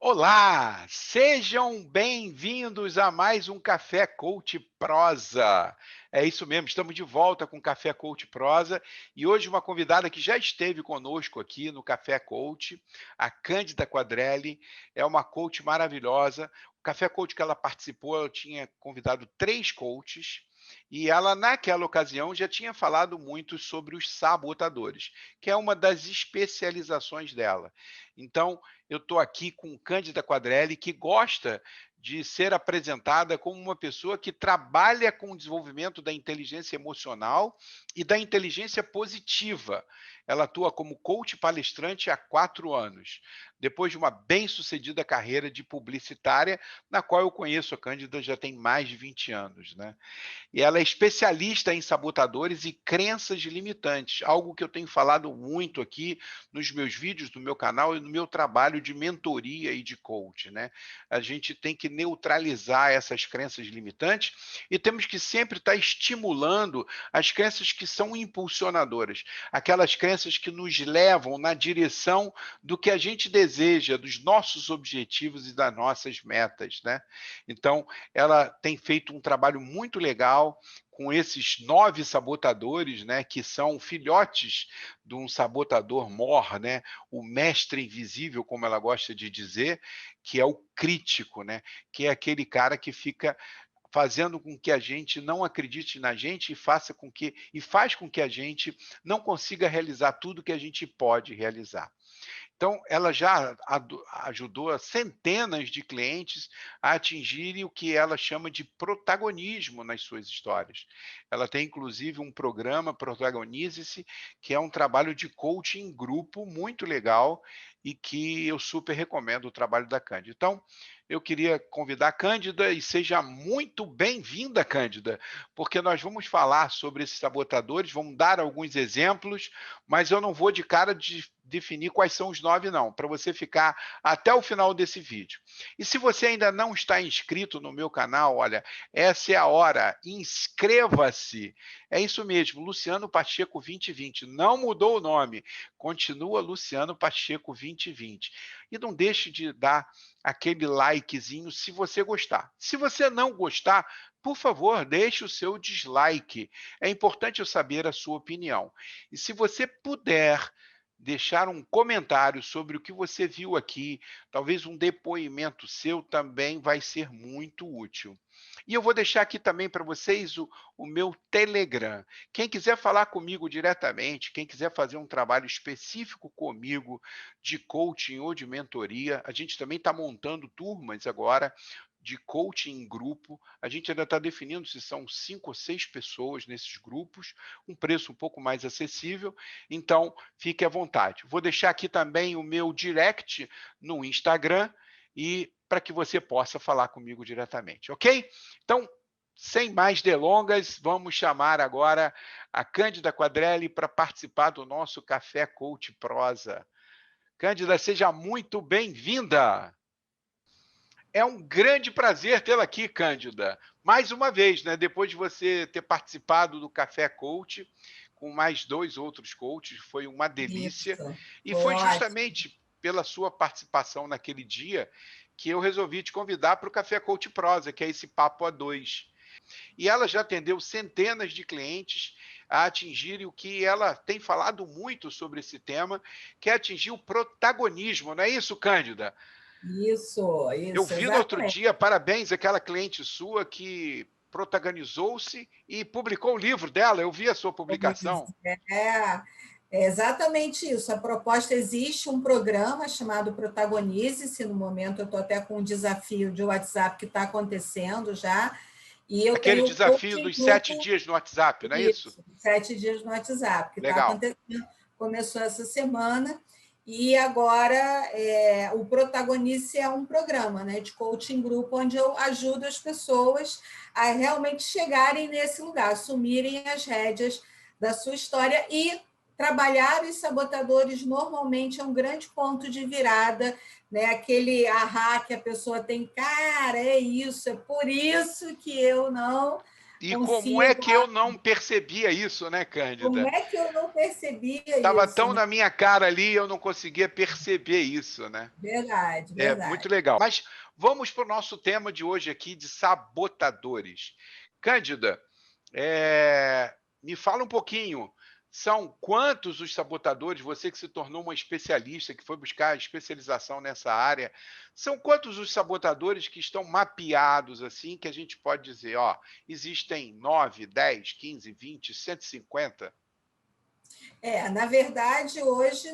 Olá, sejam bem-vindos a mais um Café Coach Prosa. É isso mesmo, estamos de volta com o Café Coach Prosa e hoje uma convidada que já esteve conosco aqui no Café Coach, a Cândida Quadrelli, é uma coach maravilhosa. O Café Coach que ela participou, eu tinha convidado 3 coaches e ela, naquela ocasião, já tinha falado muito sobre os sabotadores, que é uma das especializações dela. Então, eu estou aqui com Cândida Quadrelli, que gosta de ser apresentada como uma pessoa que trabalha com o desenvolvimento da inteligência emocional e da inteligência positiva. Ela atua como coach palestrante há 4 anos, depois de uma bem-sucedida carreira de publicitária, na qual eu conheço a Cândida já tem mais de 20 anos, né? E ela é especialista em sabotadores e crenças limitantes, algo que eu tenho falado muito aqui nos meus vídeos do meu canal e no meu trabalho de mentoria e de coach, né? A gente tem que neutralizar essas crenças limitantes e temos que sempre estar estimulando as crenças que são impulsionadoras, aquelas crenças que nos levam na direção do que a gente deseja, dos nossos objetivos e das nossas metas, né? Então, ela tem feito um trabalho muito legal com esses 9 sabotadores, né, que são filhotes de um sabotador mor, né, o mestre invisível, como ela gosta de dizer, que é o crítico, né, que é aquele cara que fica fazendo com que a gente não acredite na gente e faz com que a gente não consiga realizar tudo que a gente pode realizar. Então, ela já ajudou centenas de clientes a atingirem o que ela chama de protagonismo nas suas histórias. Ela tem, inclusive, um programa, Protagonize-se, que é um trabalho de coaching em grupo muito legal e que eu super recomendo o trabalho da Cândida. Então, eu queria convidar a Cândida e seja muito bem-vinda, Cândida, porque nós vamos falar sobre esses sabotadores, vamos dar alguns exemplos, mas eu não vou de cara definir quais são os 9, não, para você ficar até o final desse vídeo. E se você ainda não está inscrito no meu canal, olha, essa é a hora, inscreva-se. É isso mesmo, Luciano Pacheco 2020, não mudou o nome, continua Luciano Pacheco 2020. E não deixe de dar aquele likezinho se você gostar. Se você não gostar, por favor, deixe o seu dislike. É importante eu saber a sua opinião. E se você puder deixar um comentário sobre o que você viu aqui, talvez um depoimento seu também vai ser muito útil. E eu vou deixar aqui também para vocês o meu Telegram. Quem quiser falar comigo diretamente, quem quiser fazer um trabalho específico comigo de coaching ou de mentoria, a gente também está montando turmas agora de coaching em grupo. A gente ainda está definindo se são 5 ou 6 pessoas nesses grupos, um preço um pouco mais acessível. Então, fique à vontade. Vou deixar aqui também o meu direct no Instagram e para que você possa falar comigo diretamente, ok? Então, sem mais delongas, vamos chamar agora a Cândida Quadrelli para participar do nosso Café Coach Prosa. Cândida, seja muito bem-vinda. É um grande prazer tê-la aqui, Cândida. Mais uma vez, né? Depois de você ter participado do Café Coach, com mais 2 outros coaches, foi uma delícia. Isso, E foi foi ótimo. justamente pela sua participação naquele dia que eu resolvi te convidar para o Café Coach Prosa, que é esse papo a 2. E ela já atendeu centenas de clientes a atingirem o que ela tem falado muito sobre esse tema, que é atingir o protagonismo. Não é isso, Cândida? Eu vi no outro Exatamente. dia, parabéns àquela cliente sua que protagonizou-se e publicou o livro dela. Eu vi a sua Pois publicação. é exatamente isso. A proposta existe um programa chamado Protagonize-se. No momento, eu estou até com um desafio de WhatsApp que está acontecendo já. E eu Aquele tenho o desafio coaching dos 7 grupo, dias no WhatsApp, não é isso? isso, 7 dias no WhatsApp, que está Legal. acontecendo, começou essa semana. E agora o Protagonize é um programa, né, de coaching grupo, onde eu ajudo as pessoas a realmente chegarem nesse lugar, assumirem as rédeas da sua história e trabalhar os sabotadores normalmente é um grande ponto de virada, né? Aquele ahá que a pessoa tem, cara, é isso, é por isso que eu não E como é consigo. que eu não percebia isso, né, Como Cândida? é que eu não percebia Estava isso, tão né? na minha cara ali, eu não conseguia perceber isso, né. Verdade, É, muito verdade. legal. Mas vamos para o nosso tema de hoje aqui de sabotadores. Cândida, me fala um pouquinho, são quantos os sabotadores, você que se tornou uma especialista, que foi buscar especialização nessa área, são quantos os sabotadores que estão mapeados, assim, que a gente pode dizer, ó, existem 9, 10, 15, 20, 150? Na verdade, hoje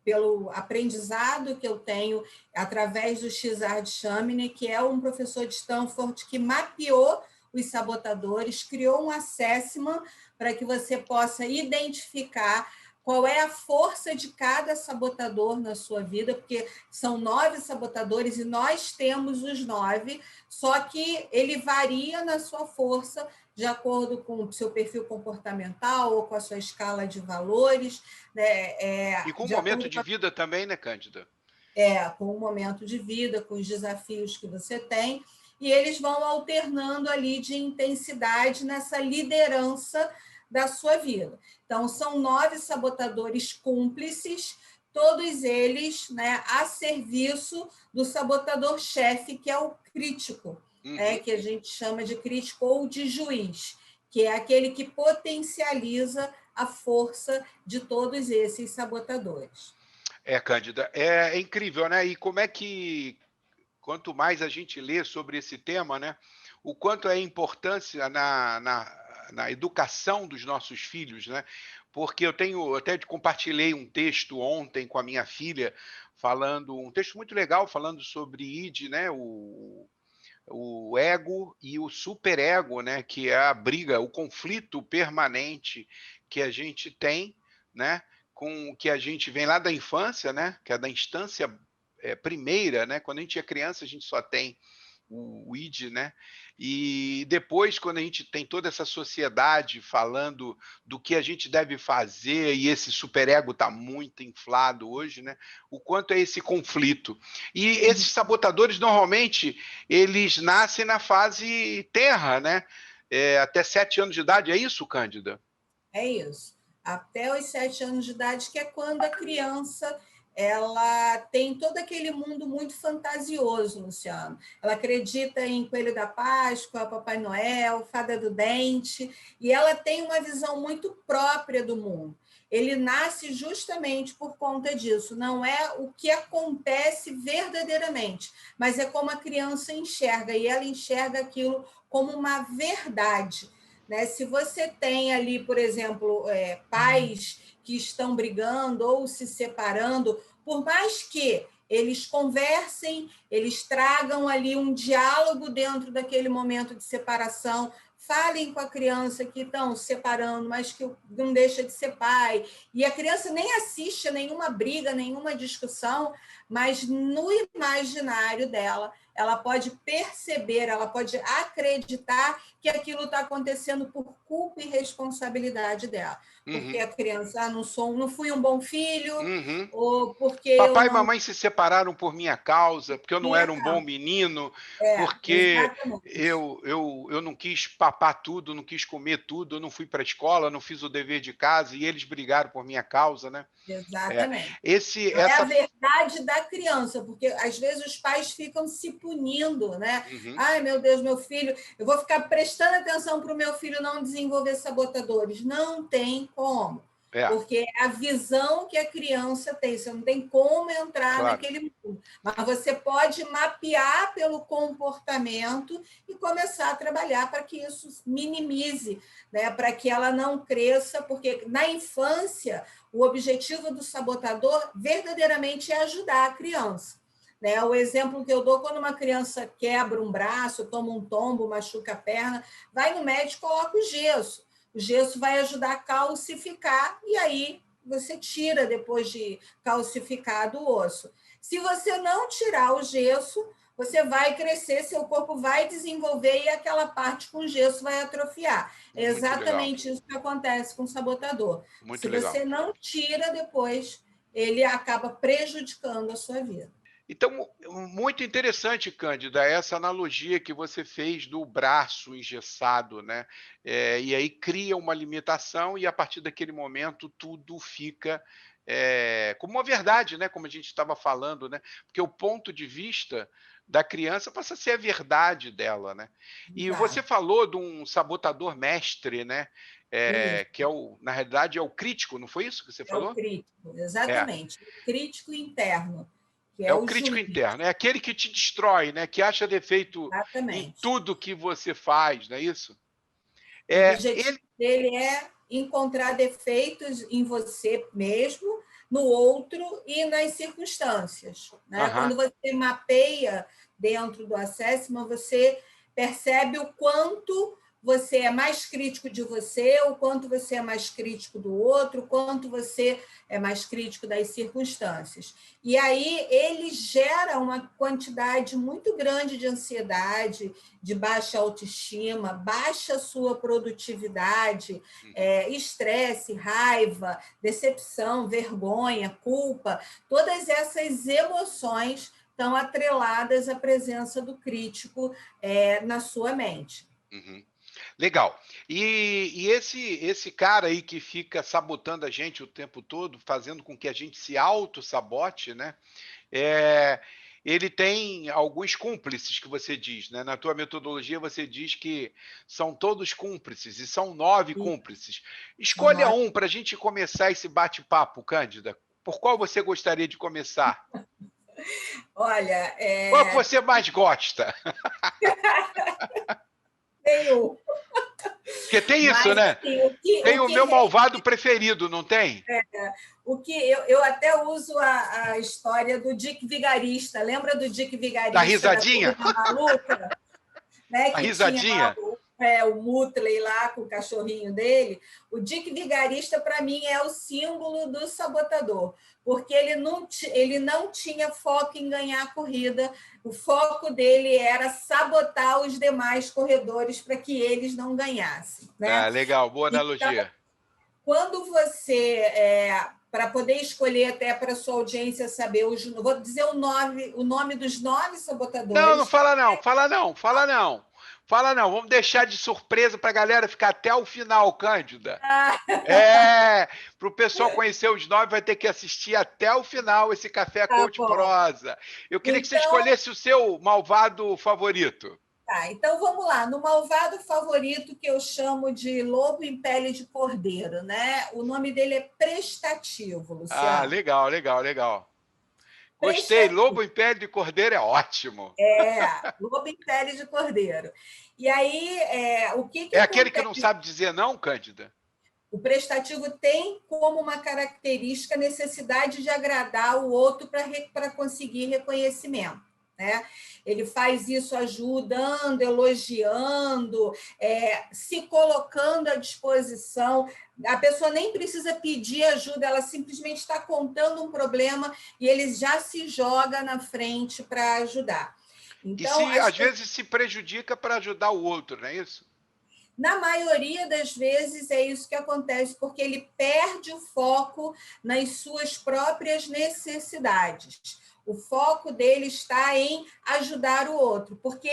pelo aprendizado que eu tenho através do Xard Chamine, que é um professor de Stanford que mapeou os sabotadores, criou um assessment para que você possa identificar qual é a força de cada sabotador na sua vida, porque são 9 sabotadores e nós temos os 9, só que ele varia na sua força de acordo com o seu perfil comportamental ou com a sua escala de valores, né? E com o De momento acordo de vida também, né, Cândida? com o momento de vida, com os desafios que você tem, e eles vão alternando ali de intensidade nessa liderança da sua vida. Então, são 9 sabotadores cúmplices, todos eles, né, a serviço do sabotador-chefe, que é o crítico, Uhum. que a gente chama de crítico ou de juiz, que é aquele que potencializa a força de todos esses sabotadores. Cândida, é incrível, né? E como é que, quanto mais a gente lê sobre esse tema, né, o quanto é a importância na educação dos nossos filhos, né? Porque eu até compartilhei um texto ontem com a minha filha, falando, um texto muito legal, falando sobre id, né? O ego e o superego, né? Que é a briga, o conflito permanente que a gente tem, né? Com que a gente vem lá da infância, né? Que é da instância primeira, né? Quando a gente é criança, a gente só tem o id, né? E depois, quando a gente tem toda essa sociedade falando do que a gente deve fazer, e esse superego está muito inflado hoje, né? O quanto é esse conflito. E esses sabotadores, normalmente, eles nascem na fase terra, né? Até 7 anos de idade, é isso, Cândida? É isso. Até os 7 anos de idade, que é quando a criança ela tem todo aquele mundo muito fantasioso, Luciano. Ela acredita em Coelho da Páscoa, Papai Noel, Fada do Dente, e ela tem uma visão muito própria do mundo. Ele nasce justamente por conta disso. Não é o que acontece verdadeiramente, mas é como a criança enxerga, e ela enxerga aquilo como uma verdade, né? Se você tem ali, por exemplo, pais que estão brigando ou se separando, por mais que eles conversem, eles tragam ali um diálogo dentro daquele momento de separação, falem com a criança que estão se separando, mas que não deixa de ser pai, e a criança nem assiste a nenhuma briga, nenhuma discussão, mas no imaginário dela, ela pode perceber, ela pode acreditar que aquilo está acontecendo por culpa e responsabilidade dela. Porque Uhum, a criança, não fui um bom filho, uhum. ou porque eu Papai e não mamãe se separaram por minha causa, porque eu não tinha era um bom calma. menino, porque Exatamente. eu não quis papar tudo, não quis comer tudo, eu não fui para a escola, não fiz o dever de casa e eles brigaram por minha causa, né? É, Exatamente. É a essa. verdade da criança, porque às vezes os pais ficam se punindo, né? Uhum, Ai, meu Deus, meu filho, eu vou ficar prestando atenção para o meu filho não desenvolver sabotadores. Não tem como, é, porque é a visão que a criança tem, você não tem como entrar claro. naquele mundo. Mas você pode mapear pelo comportamento e começar a trabalhar para que isso minimize, né? Para que ela não cresça, porque na infância o objetivo do sabotador verdadeiramente é ajudar a criança. Né? O exemplo que eu dou, quando uma criança quebra um braço, toma um tombo, machuca a perna, vai no médico e coloca o gesso. O gesso vai ajudar a calcificar e aí você tira depois de calcificado o osso. Se você não tirar o gesso, você vai crescer, seu corpo vai desenvolver e aquela parte com gesso vai atrofiar. É Muito legal, exatamente isso que acontece com o sabotador. Se muito legal. você não tira depois, ele acaba prejudicando a sua vida. Então, muito interessante, Cândida, essa analogia que você fez do braço engessado, né? E aí cria uma limitação e a partir daquele momento tudo fica como uma verdade, né? Como a gente estava falando, né? Porque o ponto de vista da criança passa a ser a verdade dela, né? E você Exato. falou de um sabotador mestre, né? Que Isso, na realidade é o crítico, não foi isso que você é o falou? crítico, É. exatamente. O crítico interno, que É é o o crítico juiz, interno, é aquele que te destrói, né, que acha defeito em exatamente. tudo que você faz, não é isso? O objetivo Ele dele é encontrar defeitos em você mesmo, no outro e nas circunstâncias. Né? aham, Quando você mapeia dentro do assessment, você percebe o quanto você é mais crítico de você, o quanto você é mais crítico do outro, o quanto você é mais crítico das circunstâncias. E aí ele gera uma quantidade muito grande de ansiedade, de baixa autoestima, baixa sua produtividade, uhum, estresse, raiva, decepção, vergonha, culpa, todas essas emoções estão atreladas à presença do crítico na sua mente. uhum. Legal. E esse cara aí que fica sabotando a gente o tempo todo, fazendo com que a gente se auto-sabote, né, eh, ele tem alguns cúmplices que você diz, né, na tua metodologia você diz que são todos cúmplices, e são 9 E cúmplices. são Escolha nós. um para a gente começar esse bate-papo, Cândida. Por qual você gostaria de começar? Olha, Qual que você mais gosta? tem um, Porque tem isso, mas né? assim, Tem o meu malvado preferido, não tem? o que eu até uso a história do Dick Vigarista. Lembra do Dick Da Vigarista da risadinha? Turma Maluca? Né, A que tinha lá risadinha? o Mutley lá com o cachorrinho dele. O Dick Vigarista, para mim, é o símbolo do sabotador, porque ele não tinha foco em ganhar a corrida, o foco dele era sabotar os demais corredores para que eles não ganhassem. Né? Ah, legal, boa Então, analogia. quando você, para poder escolher até para a sua audiência saber, vou dizer o nome dos 9 Não, não sabotadores. fala não, fala não, fala não. Fala não, vamos deixar de surpresa para a galera ficar até o final, Cândida. Para o pessoal conhecer os 9, vai ter que assistir até o final esse Café Tá Coach bom. Prosa. Eu queria que você Então, escolhesse o seu malvado favorito. tá, então vamos lá. No malvado favorito, que eu chamo de lobo em pele de cordeiro, né? O nome dele é prestativo, Ah, Luciano. legal, legal, legal. Gostei, Prestativo. Lobo em Pele de Cordeiro é ótimo. Lobo em pele de cordeiro. E aí, o que, que É aquele que não acontece? sabe dizer não, Cândida? O prestativo tem como uma característica a necessidade de agradar o outro para conseguir reconhecimento. Né? Ele faz isso ajudando, elogiando, se colocando à disposição. A pessoa nem precisa pedir ajuda, ela simplesmente está contando um problema e ele já se joga na frente para ajudar. E Então, se às vezes se prejudica para ajudar o outro, não é isso? na maioria das vezes é isso que acontece, porque ele perde o foco nas suas próprias necessidades. O foco dele está em ajudar o outro, porque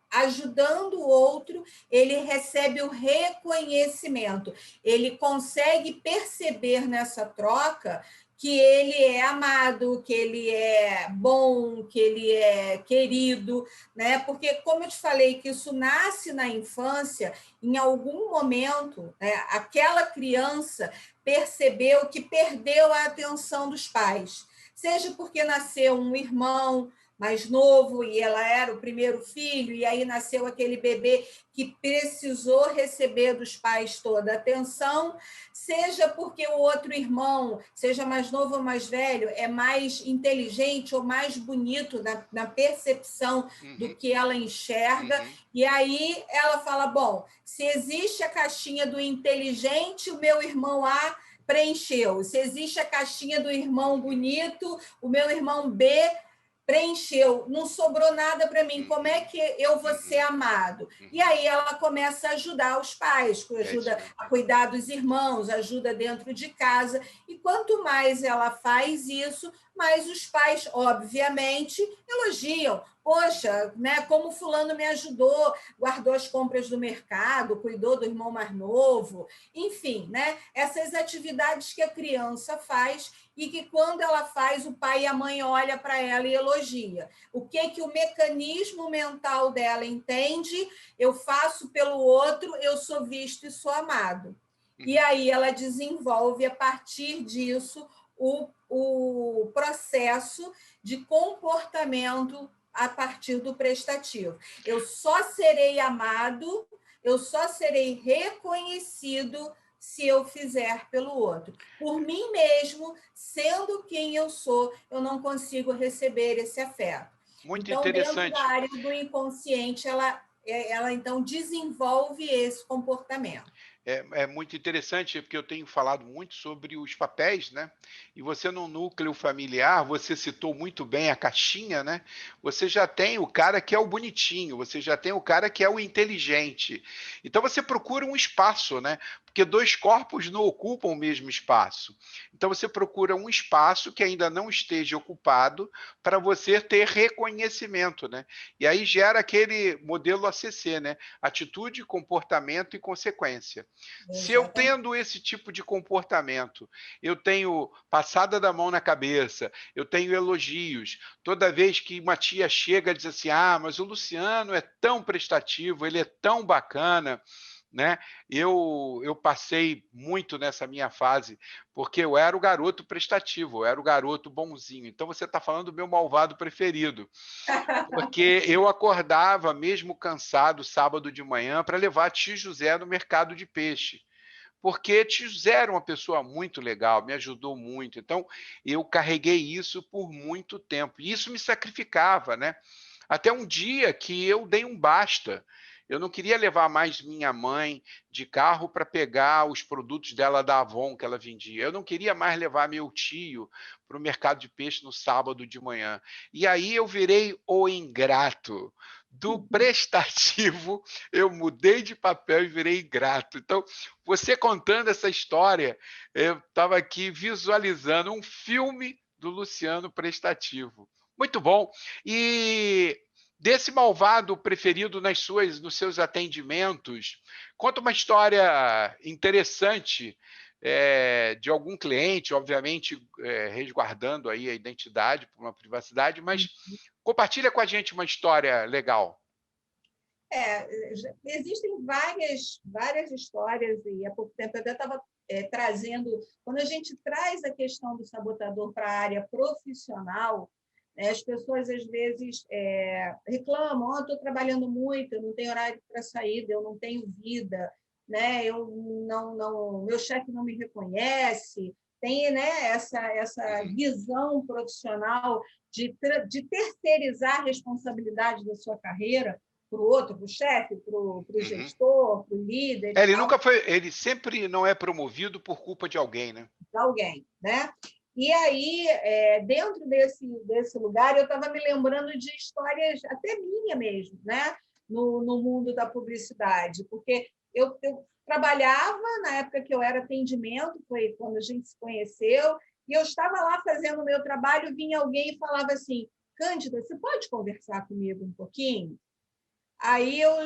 ajudando o outro, ele recebe o reconhecimento. Ele consegue perceber nessa troca que ele é amado, que ele é bom, que ele é querido, né? Porque, como eu te falei, que isso nasce na infância, em algum momento, né, aquela criança percebeu que perdeu a atenção dos pais, seja porque nasceu um irmão mais novo e ela era o primeiro filho, e aí nasceu aquele bebê que precisou receber dos pais toda a atenção, seja porque o outro irmão, seja mais novo ou mais velho, é mais inteligente ou mais bonito na percepção do Uhum, que ela enxerga, uhum. e aí ela fala: bom, se existe a caixinha do inteligente, o meu irmão A preencheu. Se existe a caixinha do irmão bonito, o meu irmão B preencheu. Não sobrou nada para mim. Como é Uhum, que eu vou ser uhum, amado? E uhum. aí ela começa a ajudar os pais, É isso ajuda mesmo. a cuidar dos irmãos, ajuda dentro de casa. E quanto mais ela faz isso, mas os pais, obviamente, elogiam. Poxa, né, como fulano me ajudou, guardou as compras do mercado, cuidou do irmão mais novo, enfim, né, essas atividades que a criança faz e que, quando ela faz, o pai e a mãe olham para ela e elogia. O que o mecanismo mental dela entende? Eu faço pelo outro, eu sou visto e sou amado. E aí ela desenvolve, a partir disso, o processo de comportamento a partir do prestativo. Eu só serei amado, eu só serei reconhecido se eu fizer pelo outro. Por mim mesmo, sendo quem eu sou, eu não consigo receber esse afeto. Muito Então, dentro da interessante. área do inconsciente, ela então desenvolve esse comportamento. É muito interessante, porque eu tenho falado muito sobre os papéis, né? E você no núcleo familiar, você citou muito bem a caixinha, né? Você já tem o cara que é o bonitinho, você já tem o cara que é o inteligente. Então você procura um espaço, né? Porque dois corpos não ocupam o mesmo espaço. Então você procura um espaço que ainda não esteja ocupado para você ter reconhecimento, né? E aí gera aquele modelo ACC, né? Atitude, comportamento e consequência. Se eu Exatamente. tendo esse tipo de comportamento, eu tenho passada da mão na cabeça, eu tenho elogios. Toda vez que uma tia chega e diz assim: ah, mas o Luciano é tão prestativo, ele é tão bacana, né? Eu passei muito nessa minha fase, porque eu era o garoto prestativo, eu era o garoto bonzinho. Então você está falando do meu malvado preferido, porque eu acordava, mesmo cansado, sábado de manhã, para levar tio José no mercado de peixe. Porque tio José era uma pessoa muito legal, me ajudou muito. Então, eu carreguei isso por muito tempo. E isso me sacrificava, né? Até um dia que eu dei um basta. Eu não queria levar mais minha mãe de carro para pegar os produtos dela da Avon que ela vendia. Eu não queria mais levar meu tio para o mercado de peixe no sábado de manhã. E aí eu virei o ingrato. Do prestativo, eu mudei de papel e virei ingrato. Então, você contando essa história, eu estava aqui visualizando um filme do Luciano prestativo. Muito bom. E desse malvado preferido nos seus atendimentos, conta uma história interessante de algum cliente, obviamente resguardando aí a identidade por uma privacidade, mas compartilha com a gente uma história legal. Existem várias histórias, e há pouco tempo eu até estava trazendo, quando a gente traz a questão do sabotador para a área profissional, né, as pessoas às vezes reclamam: estou trabalhando muito, eu não tenho horário para saída, eu não tenho vida, né, meu chefe não me reconhece, tem, né, essa visão profissional de terceirizar a responsabilidade da sua carreira para o outro, para o chefe, para o gestor, para o líder e tal, Ele sempre não é promovido por culpa de alguém, né? para alguém, né? E aí, dentro desse lugar, eu estava me lembrando de histórias até minha mesmo, né? No mundo da publicidade, porque eu trabalhava na época que eu era atendimento, foi quando a gente se conheceu, e eu estava lá fazendo o meu trabalho, vinha alguém e falava assim: Cândida, você pode conversar comigo um pouquinho? Aí eu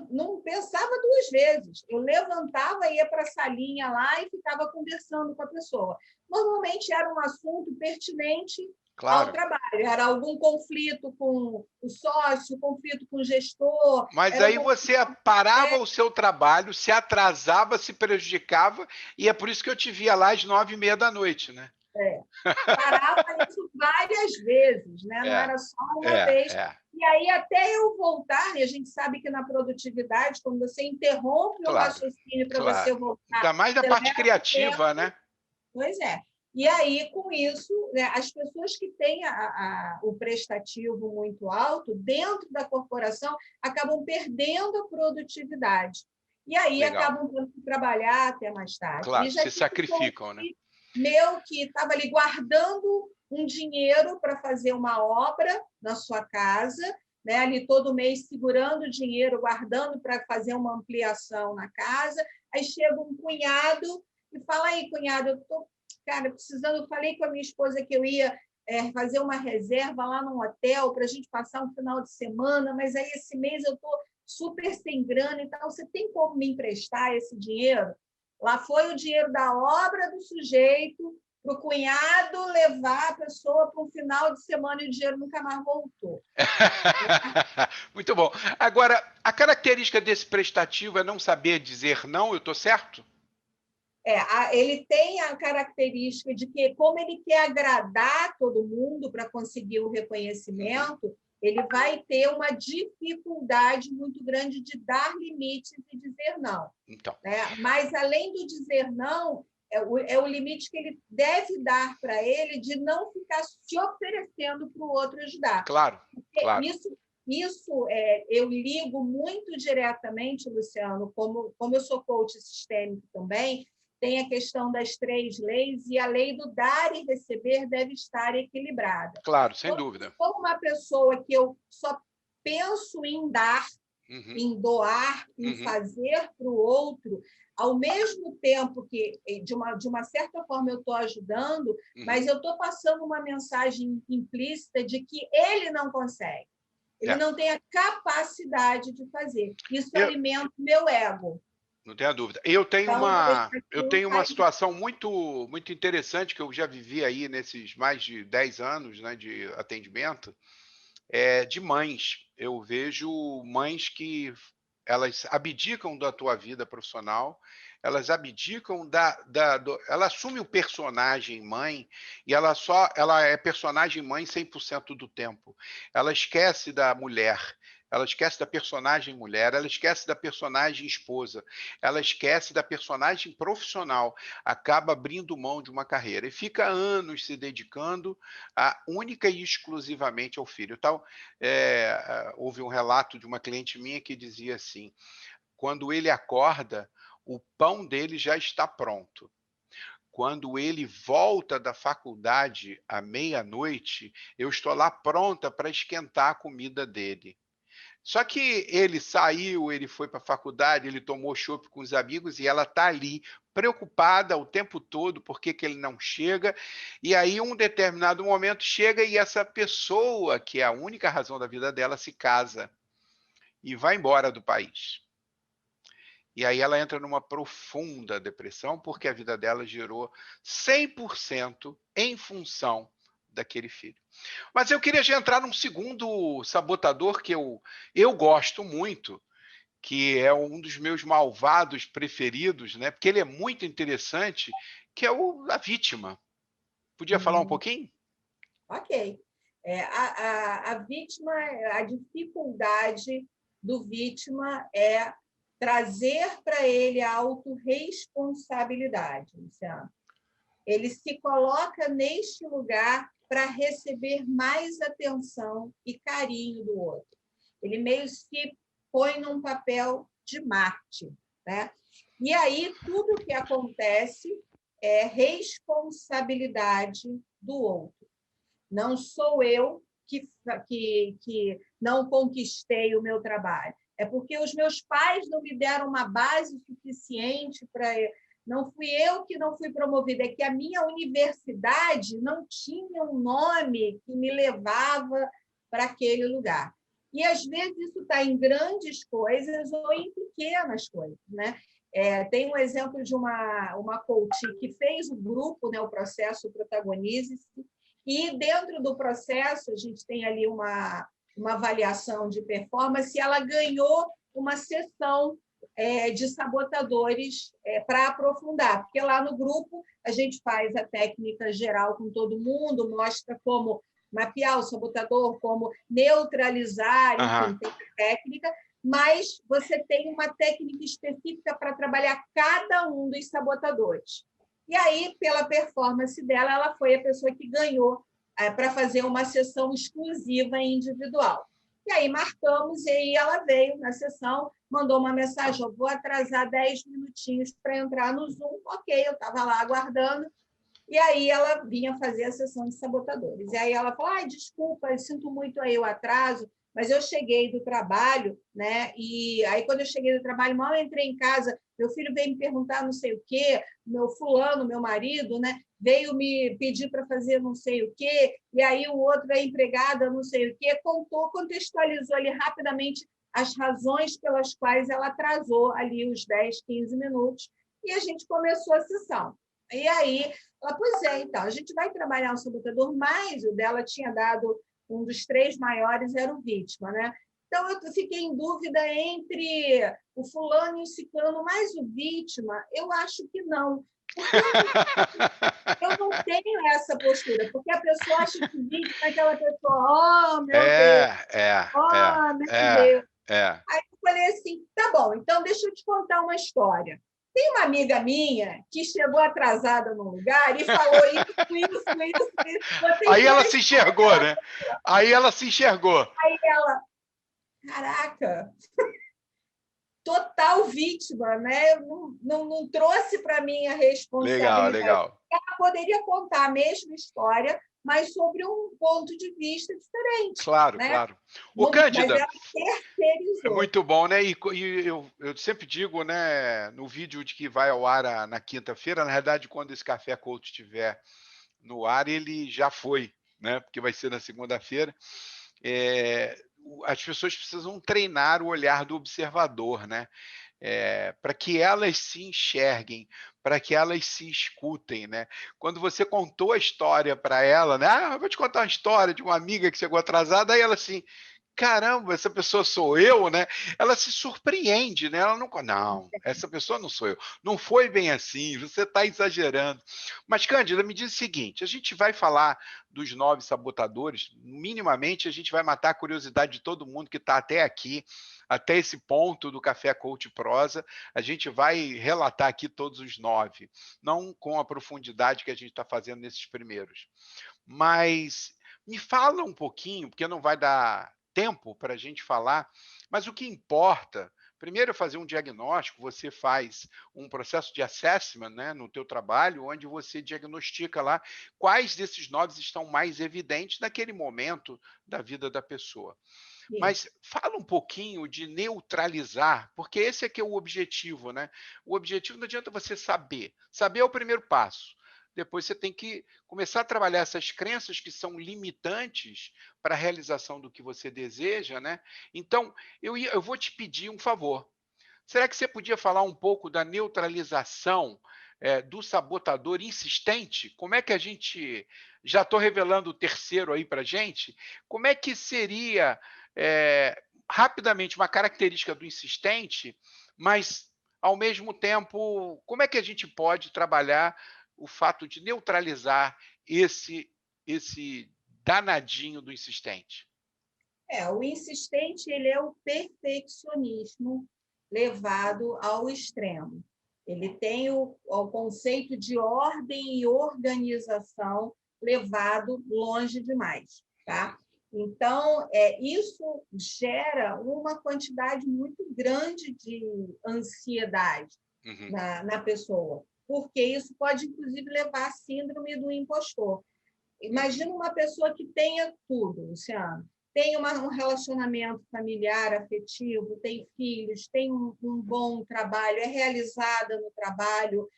não pensava duas vezes. Eu levantava, ia para a salinha lá e ficava conversando com a pessoa. Normalmente era um assunto pertinente ao Claro. trabalho. Era algum conflito com o sócio, conflito com o gestor. Mas Era aí você parava o seu trabalho, se atrasava, se prejudicava, e é por isso que eu te via lá às 9h30 da noite, né? parava isso várias vezes, né? Não É, era só uma vez. é. E aí, até eu voltar, e a gente sabe que na produtividade, quando você interrompe o Claro, raciocínio para você claro. voltar, Ainda mais na você parte leva criativa, tempo. né? Pois é. E aí, com isso, né, as pessoas que têm o prestativo muito alto dentro da corporação acabam perdendo a produtividade. E aí Legal. acabam tendo que trabalhar até mais tarde. E Claro, já se tive sacrificam, né? cliente meu que estava ali guardando um dinheiro para fazer uma obra na sua casa, né, ali todo mês segurando o dinheiro, guardando para fazer uma ampliação na casa. Aí chega um cunhado e fala: aí, cunhado, eu estou, cara, precisando, eu falei com a minha esposa que eu ia fazer uma reserva lá num hotel para a gente passar um final de semana, mas aí esse mês eu estou super sem grana e tal, você tem como me emprestar esse dinheiro? Lá foi o dinheiro da obra do sujeito para o cunhado levar a pessoa para um final de semana e o dinheiro nunca mais voltou. Muito bom. Agora, a característica desse prestativo é não saber dizer não, eu estou certo? Ele tem a característica de que, como ele quer agradar todo mundo para conseguir o reconhecimento, ele vai ter uma dificuldade muito grande de dar limites e dizer não. Então, Né? Mas, além do dizer não, é o limite que ele deve dar para ele de não ficar se oferecendo para o outro ajudar. claro, Porque claro. isso eu ligo muito diretamente, Luciano, como eu sou coach sistêmico também, tem a questão das 3 leis e a lei do dar e receber deve estar equilibrada. Claro, sem dúvida. Como uma pessoa que eu só penso em dar, em doar, em fazer para o outro, ao mesmo tempo que, de uma certa forma, eu estou ajudando, mas eu estou passando uma mensagem implícita de que ele não consegue. Ele não tem a capacidade de fazer. Isso alimenta o meu ego. Não tenha dúvida. Eu tenho uma situação muito, muito interessante que eu já vivi aí nesses mais de 10 anos, né, de atendimento, de mães. Eu vejo mães que elas abdicam da tua vida profissional, elas abdicam ela assume o personagem mãe e ela é personagem mãe 100% do tempo. Ela esquece da mulher, ela esquece da personagem mulher, ela esquece da personagem esposa, ela esquece da personagem profissional, acaba abrindo mão de uma carreira e fica anos se dedicando única e exclusivamente ao filho. Então, houve um relato de uma cliente minha que dizia assim: quando ele acorda, o pão dele já está pronto. Quando ele volta da faculdade à meia-noite, eu estou lá pronta para esquentar a comida dele. Só que ele saiu, ele foi para a faculdade, ele tomou chopp com os amigos e ela está ali, preocupada o tempo todo, por que ele não chega. E aí, um determinado momento, chega e essa pessoa, que é a única razão da vida dela, se casa e vai embora do país. E aí ela entra numa profunda depressão, porque a vida dela girou 100% em função daquele filho. Mas eu queria já entrar num segundo sabotador que eu gosto muito, que é um dos meus malvados preferidos, né? Porque ele é muito interessante, que é a vítima. Podia falar um pouquinho? Ok. A vítima, a dificuldade do vítima é trazer para ele a autorresponsabilidade, Luciano. Ele se coloca neste lugar para receber mais atenção e carinho do outro. Ele meio se põe num papel de mártir, né? E aí tudo o que acontece é responsabilidade do outro. Não sou eu que não conquistei o meu trabalho. É porque os meus pais não me deram uma base suficiente para... Não fui eu que não fui promovida, é que a minha universidade não tinha um nome que me levava para aquele lugar. E, às vezes, isso está em grandes coisas ou em pequenas coisas. Né? Tem um exemplo de uma coach que fez o grupo, né, o processo Protagonize-se, e, dentro do processo, a gente tem ali uma avaliação de performance, e ela ganhou uma sessão de sabotadores para aprofundar, porque lá no grupo a gente faz a técnica geral com todo mundo, mostra como mapear o sabotador, como neutralizar, enfim, tem a técnica, mas você tem uma técnica específica para trabalhar cada um dos sabotadores. E aí, pela performance dela, ela foi a pessoa que ganhou para fazer uma sessão exclusiva e individual. E aí marcamos, e aí ela veio na sessão, mandou uma mensagem: eu vou atrasar 10 minutinhos para entrar no Zoom. Ok, eu estava lá aguardando. E aí ela vinha fazer a sessão de sabotadores. E aí ela falou: desculpa, eu sinto muito aí o atraso, mas eu cheguei do trabalho, né? E aí, quando eu cheguei do trabalho, mal eu entrei em casa, meu filho veio me perguntar não sei o quê, meu fulano, meu marido, né? Veio me pedir para fazer não sei o quê, e aí o outro é empregada, não sei o quê, contextualizou ali rapidamente as razões pelas quais ela atrasou ali os 10, 15 minutos, e a gente começou a sessão. E aí, ela, pois é, então, a gente vai trabalhar o sabotador, mas o dela tinha dado um dos 3 maiores, era o vítima, né? Então, eu fiquei em dúvida entre o fulano e o ciclano, mas o vítima, eu acho que não. Porque eu não tenho essa postura, porque a pessoa acha que vítima é aquela pessoa, oh, meu Deus, oh, meu Deus. é. Aí eu falei assim, tá bom, então deixa eu te contar uma história. Tem uma amiga minha que chegou atrasada num lugar e falou isso. Botei Aí ela 2 se enxergou, né? Aí ela se enxergou. aí ela, caraca, total vítima, né? Não trouxe para mim a Legal, responsabilidade. legal. Ela poderia contar a mesma história, mas sobre um ponto de vista diferente, Claro, né? claro. Ô, Mas Cândida, ela é terceirizou. muito bom, né? E eu sempre digo, né, no vídeo de que vai ao ar na quinta-feira, na verdade, quando esse Café Coach estiver no ar, ele já foi, né? Porque vai ser na segunda-feira. As pessoas precisam treinar o olhar do observador, né? Para que elas se enxerguem, para que elas se escutem, né? Quando você contou a história para ela, né? Ah, eu vou te contar uma história de uma amiga que chegou atrasada, aí ela assim, caramba, essa pessoa sou eu, né? Ela se surpreende, né? Ela não, essa pessoa não sou eu. Não foi bem assim, você está exagerando. Mas, Cândida, me diz o seguinte: a gente vai falar dos 9 sabotadores, minimamente a gente vai matar a curiosidade de todo mundo que está até aqui, até esse ponto do Café Coach Prosa. A gente vai relatar aqui todos os 9, não com a profundidade que a gente está fazendo nesses primeiros. Mas me fala um pouquinho, porque não vai dar tempo para a gente falar, mas o que importa, primeiro é fazer um diagnóstico, você faz um processo de assessment, né, no teu trabalho, onde você diagnostica lá quais desses 9 estão mais evidentes naquele momento da vida da pessoa. Mas fala um pouquinho de neutralizar, porque esse é que é o objetivo, né? O objetivo não adianta você saber. Saber é o primeiro passo. Depois você tem que começar a trabalhar essas crenças que são limitantes para a realização do que você deseja, né? Então, eu vou te pedir um favor. Será que você podia falar um pouco da neutralização do sabotador insistente? Como é que a gente. Já estou revelando o terceiro aí para a gente. Como é que seria, rapidamente, uma característica do insistente, mas, ao mesmo tempo, como é que a gente pode trabalhar o fato de neutralizar esse danadinho do insistente? O insistente ele é o perfeccionismo levado ao extremo. Ele tem o conceito de ordem e organização levado longe demais, tá? Então, isso gera uma quantidade muito grande de ansiedade Uhum. na pessoa, porque isso pode, inclusive, levar à síndrome do impostor. Imagina uma pessoa que tenha tudo, Luciano. Tem um relacionamento familiar, afetivo, tem filhos, tem um bom trabalho, é realizada no trabalho,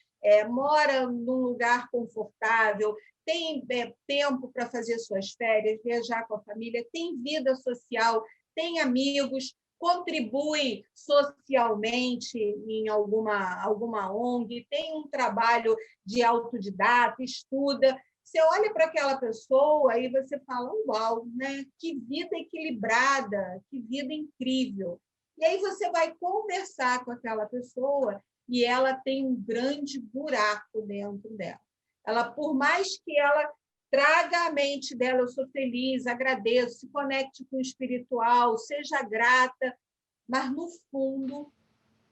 mora num lugar confortável, tem tempo para fazer suas férias, viajar com a família, tem vida social, tem amigos, contribui socialmente em alguma ONG, tem um trabalho de autodidata, estuda. Você olha para aquela pessoa e você fala, uau, né? Que vida equilibrada, que vida incrível. E aí você vai conversar com aquela pessoa e ela tem um grande buraco dentro dela. Ela, por mais que ela traga à mente dela, eu sou feliz, agradeço, se conecte com o espiritual, seja grata, mas no fundo,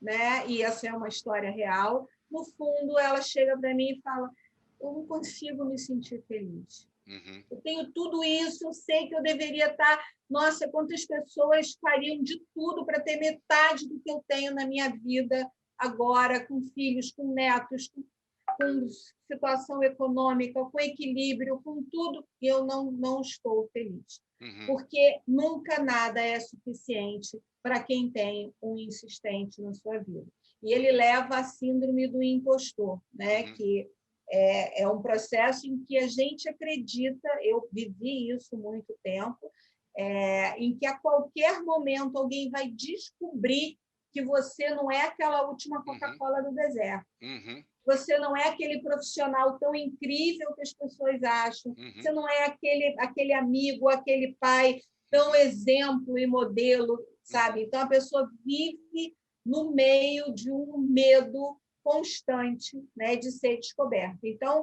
né? E essa é uma história real, no fundo ela chega para mim e fala, eu não consigo me sentir feliz. Uhum. Eu tenho tudo isso, eu sei que eu deveria estar... Nossa, quantas pessoas fariam de tudo para ter metade do que eu tenho na minha vida agora, com filhos, com netos. com situação econômica, com equilíbrio, com tudo, eu não estou feliz. Porque nunca nada é suficiente para quem tem um insistente na sua vida. E ele leva à síndrome do impostor, né? Que é um processo em que a gente acredita, eu vivi isso muito tempo, em que a qualquer momento alguém vai descobrir que você não é aquela última Coca-Cola do deserto. Você não é aquele profissional tão incrível que as pessoas acham. Você não é aquele amigo, aquele pai tão exemplo e modelo, sabe? Então, a pessoa vive no meio de um medo constante, né, de ser descoberta. Então,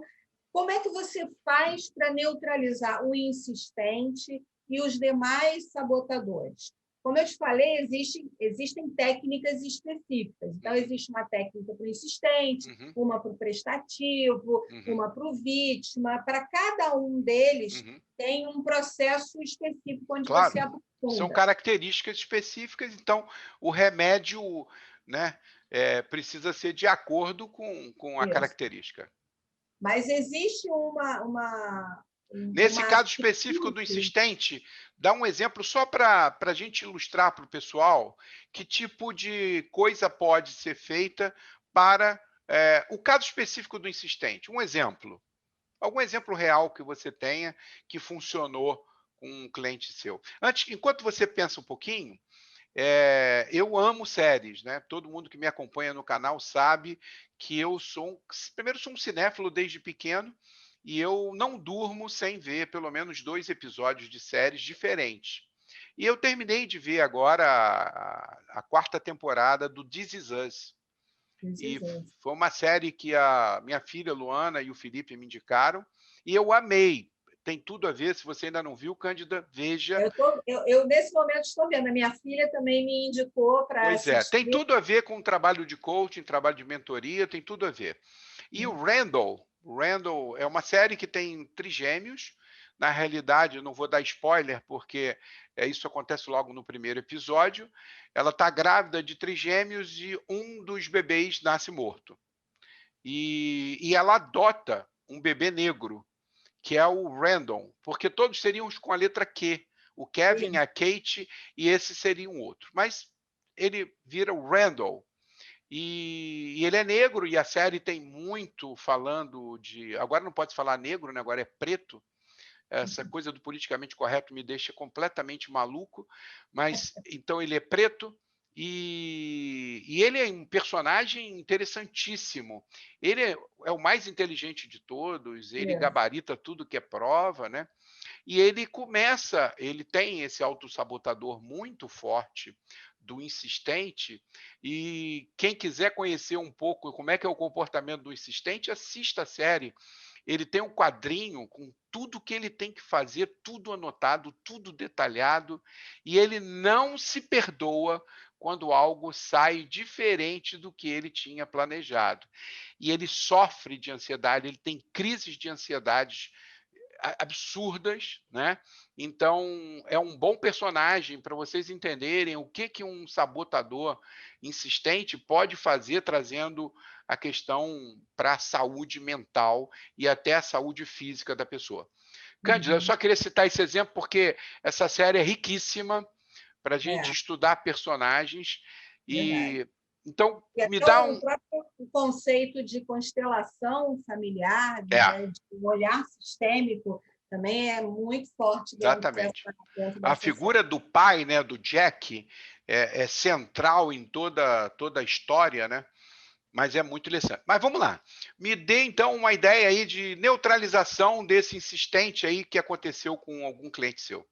como é que você faz para neutralizar o insistente e os demais sabotadores? Como eu te falei, existem técnicas específicas. Então, existe uma técnica para o insistente, uma para o prestativo, uma para o vítima. Para cada um deles, tem um processo específico onde você aprofunda. São características específicas, então o remédio, né, precisa ser de acordo com a característica. Mas existe uma Nesse caso específico do insistente, dá um exemplo só para a gente ilustrar para o pessoal que tipo de coisa pode ser feita para o caso específico do insistente. Um exemplo. Algum exemplo real que você tenha que funcionou com um cliente seu. Enquanto você pensa um pouquinho, eu amo séries, né? Todo mundo que me acompanha no canal sabe que eu sou um cinéfilo desde pequeno e eu não durmo sem ver pelo menos 2 episódios de séries diferentes. E eu terminei de ver agora a 4ª temporada do This Is Us. E foi uma série que a minha filha Luana e o Felipe me indicaram e eu amei. Tem tudo a ver, se você ainda não viu, Cândida, veja. Eu nesse momento, estou vendo. A minha filha também me indicou para assistir. Tem tudo a ver com o trabalho de coaching, trabalho de mentoria, tem tudo a ver. E o Randall é uma série que tem trigêmeos. Na realidade, eu não vou dar spoiler, porque isso acontece logo no primeiro episódio. Ela está grávida de trigêmeos e um dos bebês nasce morto. E ela adota um bebê negro, que é o Randall, porque todos seriam com a letra Q. O Kevin, a Kate, e esse seria um outro. Mas ele vira o Randall. E ele é negro, e a série tem muito falando de... Agora não pode falar negro, né? Agora é preto. Essa coisa do politicamente correto me deixa completamente maluco. Mas então ele é preto, e ele é um personagem interessantíssimo. Ele é o mais inteligente de todos, ele gabarita tudo que é prova, né? E ele tem esse autossabotador muito forte do insistente, e quem quiser conhecer um pouco como é que é o comportamento do insistente, assista a série. Ele tem um quadrinho com tudo que ele tem que fazer, tudo anotado, tudo detalhado, e ele não se perdoa quando algo sai diferente do que ele tinha planejado. E ele sofre de ansiedade, ele tem crises de ansiedade absurdas, né? Então é um bom personagem para vocês entenderem o que um sabotador insistente pode fazer, trazendo a questão para a saúde mental e até a saúde física da pessoa. Cândida, eu só queria citar esse exemplo porque essa série é riquíssima para a gente estudar personagens. E então me dá o próprio conceito de constelação familiar, de um olhar sistêmico, também é muito forte dentro Exatamente. dessa A figura do pai, né, do Jack, é central em toda a história, né? Mas é muito interessante. Mas vamos lá. Me dê, então, uma ideia aí de neutralização desse insistente aí que aconteceu com algum cliente seu.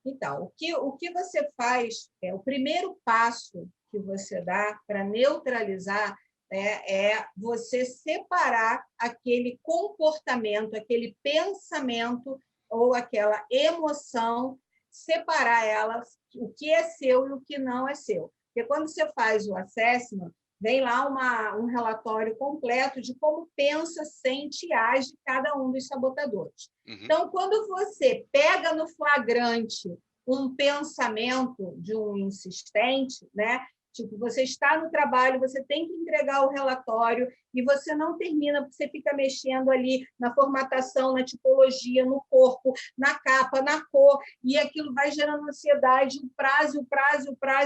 Então, o que você faz, o primeiro passo que você dá para neutralizar, né, é você separar aquele comportamento, aquele pensamento ou aquela emoção, separar elas, o que é seu e o que não é seu. Porque quando você faz o assessment, vem lá um relatório completo de como pensa, sente e age cada um dos sabotadores. Então, quando você pega no flagrante um pensamento de um insistente, né, Tipo, você está no trabalho, você tem que entregar o relatório e você não termina porque você fica mexendo ali na formatação, na tipologia, no corpo, na capa, na cor, e aquilo vai gerando ansiedade, o prazo,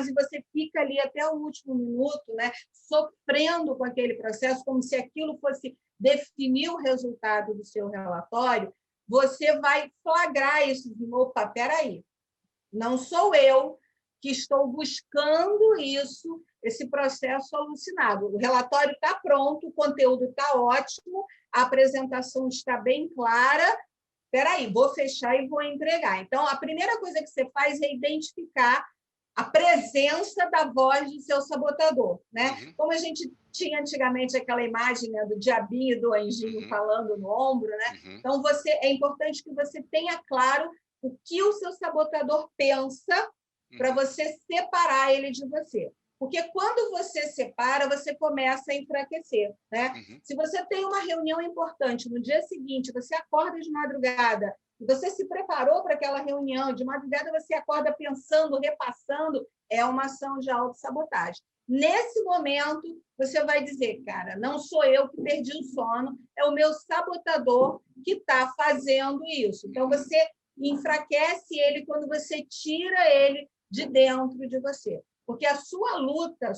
e você fica ali até o último minuto, né, sofrendo com aquele processo, como se aquilo fosse definir o resultado do seu relatório. Você vai flagrar isso de novo. Opa, peraí, não sou eu que estou buscando isso, esse processo alucinado. O relatório está pronto, o conteúdo está ótimo, a apresentação está bem clara. Espera aí, vou fechar e vou entregar. Então, a primeira coisa que você faz é identificar a presença da voz do seu sabotador, né? Como a gente tinha antigamente aquela imagem, né, do diabinho e do anjinho falando no ombro, né? Então, é importante que você tenha claro o que o seu sabotador pensa para você separar ele de você. Porque quando você separa, você começa a enfraquecer, né? Se você tem uma reunião importante no dia seguinte, você acorda de madrugada, e você se preparou para aquela reunião, de madrugada você acorda pensando, repassando, é uma ação de autossabotagem. Nesse momento, você vai dizer, cara, não sou eu que perdi o sono, é o meu sabotador que está fazendo isso. Então, você enfraquece ele quando você tira ele de dentro de você. Porque a sua luta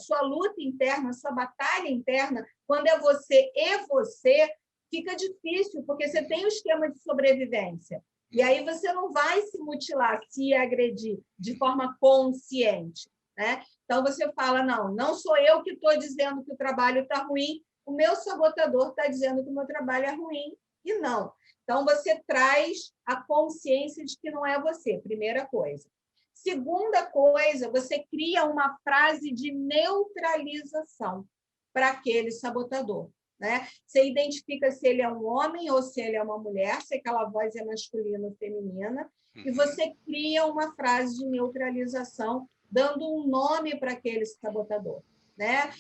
interna, a sua batalha interna, quando é você e você, fica difícil, porque você tem um esquema de sobrevivência. E aí você não vai se mutilar, se agredir de forma consciente, né? Então, você fala, não sou eu que estou dizendo que o trabalho está ruim, o meu sabotador está dizendo que o meu trabalho é ruim, e não. Então, você traz a consciência de que não é você, primeira coisa. Segunda coisa, você cria uma frase de neutralização para aquele sabotador, né? Você identifica se ele é um homem ou se ele é uma mulher, se aquela voz é masculina ou feminina, e você cria uma frase de neutralização, dando um nome para aquele sabotador, né?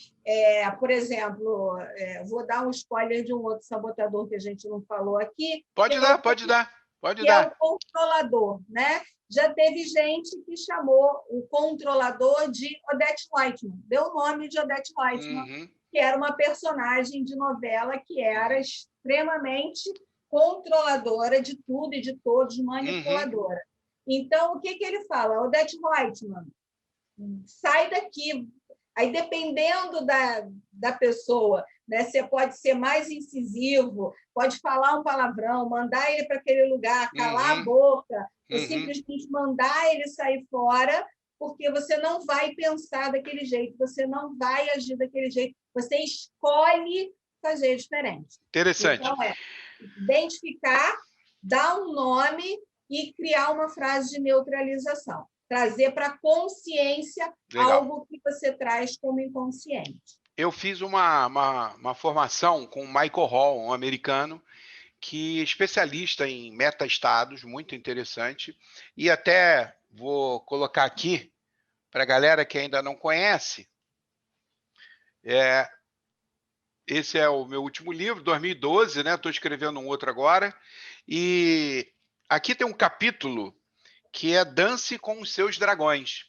Por exemplo, vou dar um spoiler de um outro sabotador que a gente não falou aqui. Pode dar. Que é o controlador, né? Já teve gente que chamou o controlador de Odete Roitman, deu o nome de Odete Roitman, que era uma personagem de novela que era extremamente controladora de tudo e de todos, manipuladora. Então, o que ele fala? Odete Roitman, sai daqui. Aí, dependendo da pessoa, né, você pode ser mais incisivo, pode falar um palavrão, mandar ele para aquele lugar, calar a boca, ou simplesmente mandar ele sair fora, porque você não vai pensar daquele jeito, você não vai agir daquele jeito, você escolhe fazer diferente. Interessante. Então, identificar, dar um nome e criar uma frase de neutralização. Trazer para a consciência algo que você traz como inconsciente. Eu fiz uma formação com o Michael Hall, um americano, que é especialista em meta-estados, muito interessante. E até vou colocar aqui, para a galera que ainda não conhece, esse é o meu último livro, 2012, né? Estou escrevendo um outro agora. E aqui tem um capítulo que é Dance com os Seus Dragões,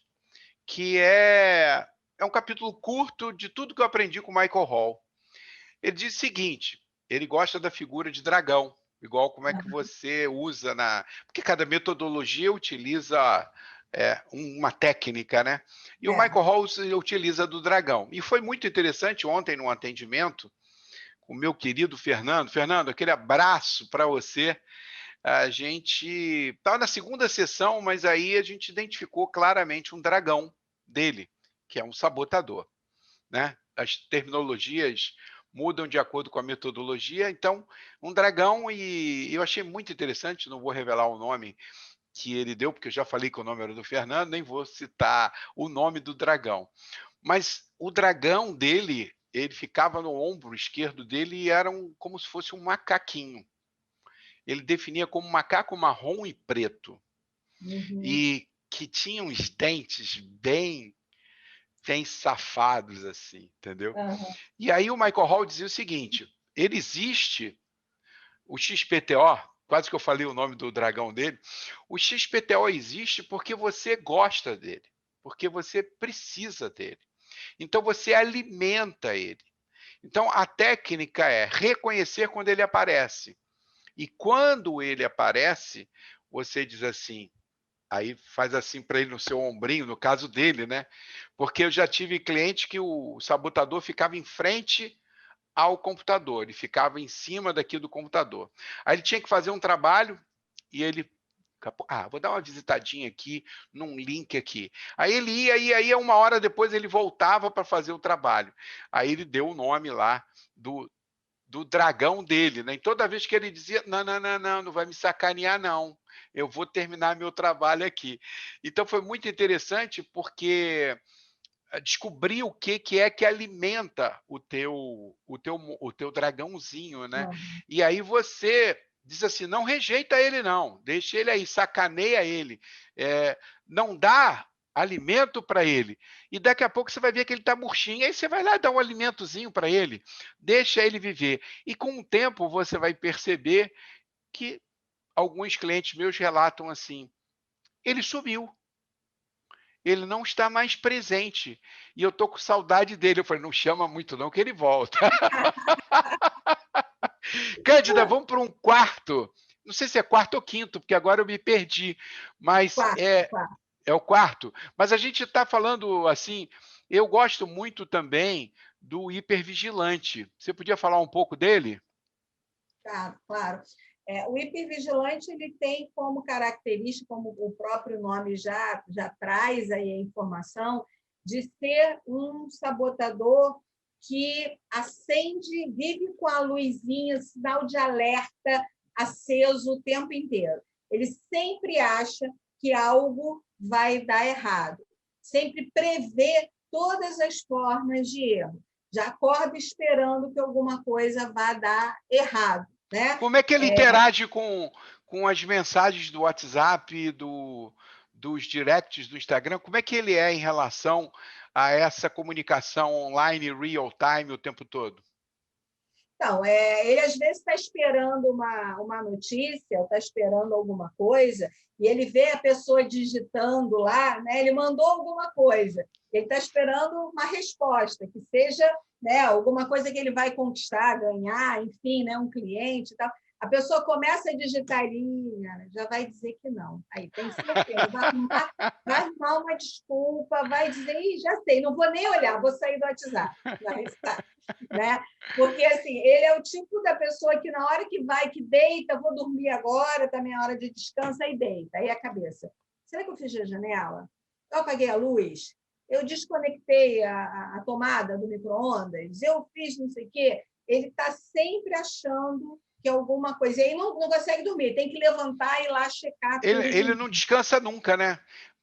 que é um capítulo curto de tudo que eu aprendi com o Michael Hall. Ele diz o seguinte, ele gosta da figura de dragão, igual como é que você usa porque cada metodologia utiliza uma técnica, né? E o Michael Hall utiliza do dragão. E foi muito interessante ontem, num atendimento, com o meu querido Fernando. Fernando, aquele abraço para você. A gente estava na segunda sessão, mas aí a gente identificou claramente um dragão dele, que é um sabotador, né? As terminologias mudam de acordo com a metodologia. Então, um dragão, e eu achei muito interessante, não vou revelar o nome que ele deu, porque eu já falei que o nome era do Fernando, nem vou citar o nome do dragão. Mas o dragão dele, ele ficava no ombro esquerdo dele e era como se fosse um macaquinho. Ele definia como macaco marrom e preto. E que tinha uns dentes bem safados, assim, entendeu? E aí o Michael Hall dizia o seguinte, ele existe, o XPTO, quase que eu falei o nome do dragão dele, o XPTO existe porque você gosta dele, porque você precisa dele. Então você alimenta ele. Então a técnica é reconhecer quando ele aparece. E quando ele aparece, você diz assim, aí faz assim para ele no seu ombrinho, no caso dele, né? Porque eu já tive cliente que o sabotador ficava em frente ao computador, ele ficava em cima daqui do computador. Aí ele tinha que fazer um trabalho e ele vou dar uma visitadinha aqui num link aqui. Aí ele ia, uma hora depois ele voltava para fazer o trabalho. Aí ele deu o nome lá do dragão dele, né? E toda vez que ele dizia, não, não, não, não, não vai me sacanear, não. Eu vou terminar meu trabalho aqui. Então foi muito interessante porque descobrir o que é que alimenta o teu dragãozinho, né? Uhum. E aí você diz assim, não rejeita ele não, deixa ele aí, sacaneia ele, não dá alimento para ele. E daqui a pouco você vai ver que ele está murchinho, aí você vai lá dar um alimentozinho para ele, deixa ele viver. E com o tempo você vai perceber que alguns clientes meus relatam assim, ele sumiu, ele não está mais presente. E eu estou com saudade dele. Eu falei, não chama muito não, que ele volta. Cândida, vamos para um quarto. Não sei se é quarto ou quinto, porque agora eu me perdi. Mas Quarto, quarto. é o quarto. Mas a gente está falando assim, eu gosto muito também do hipervigilante. Você podia falar um pouco dele? Claro, claro. O hipervigilante ele tem como característica, como o próprio nome já traz aí a informação, de ser um sabotador que acende, vive com a luzinha, sinal de alerta aceso o tempo inteiro. Ele sempre acha que algo vai dar errado, sempre prevê todas as formas de erro. Já acorda esperando que alguma coisa vá dar errado, né? Como é que ele interage com as mensagens do WhatsApp, dos directs do Instagram? Como é que ele é em relação a essa comunicação online, real time, o tempo todo? Então, ele às vezes está esperando uma notícia, está esperando alguma coisa, e ele vê a pessoa digitando lá, né? Ele mandou alguma coisa, ele está esperando uma resposta, que seja, né, alguma coisa que ele vai conquistar, ganhar, enfim, né, um cliente e tal. A pessoa começa a digitar linha, já vai dizer que não. Aí tem certeza, vai arrumar uma desculpa, vai dizer, já sei, não vou nem olhar, vou sair do WhatsApp. Vai, né? Porque assim, ele é o tipo da pessoa que na hora que vai, que deita, vou dormir agora, está minha hora de descanso, aí deita, aí a cabeça. Será que eu fechei a janela? Eu apaguei a luz? Eu desconectei a tomada do micro-ondas? Eu fiz não sei o quê? Ele está sempre achando que alguma coisa. E aí não consegue dormir, tem que levantar e ir lá checar Ele, tudo de ele novo. não descansa nunca, né?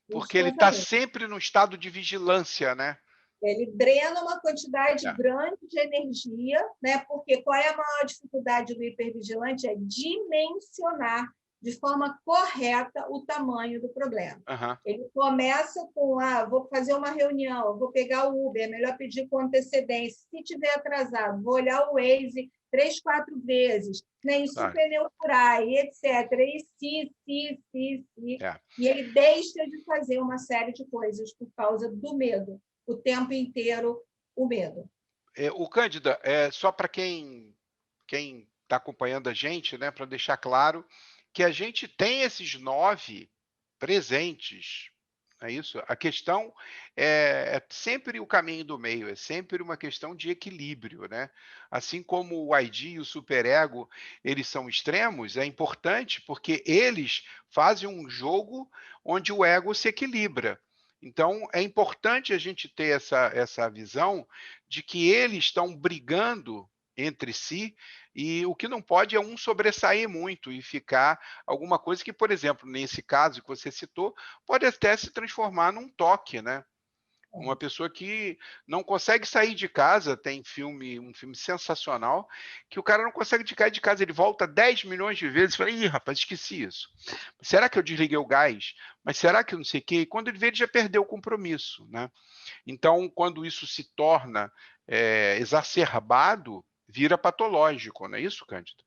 Não Porque ele descansa está nunca. sempre no estado de vigilância, né? Ele drena uma quantidade É. grande de energia, né? Porque qual é a maior dificuldade do hipervigilante? É dimensionar de forma correta o tamanho do problema. Aham. Ele começa com, vou fazer uma reunião, vou pegar o Uber, é melhor pedir com antecedência. Se tiver atrasado, vou olhar o Waze 3, 4 vezes, né? E se o Claro. pneu furar, e etc. E se. É. E ele deixa de fazer uma série de coisas por causa do medo o tempo inteiro o medo. O Cândida, só para quem está acompanhando a gente, né, para deixar claro que a gente tem esses 9 presentes, não é isso? A questão é sempre o caminho do meio, é sempre uma questão de equilíbrio, né? Assim como o ID e o superego, eles são extremos, é importante porque eles fazem um jogo onde o ego se equilibra. Então, é importante a gente ter essa visão de que eles estão brigando entre si e o que não pode é um sobressair muito e ficar alguma coisa que, por exemplo, nesse caso que você citou, pode até se transformar num toque, né? Uma pessoa que não consegue sair de casa, tem um filme sensacional, que o cara não consegue cair de casa, ele volta 10 milhões de vezes e fala, ih, rapaz, esqueci isso. Será que eu desliguei o gás? Mas será que eu não sei o quê? E quando ele vê, ele já perdeu o compromisso, né? Então, quando isso se torna exacerbado, vira patológico, não é isso, Cândido?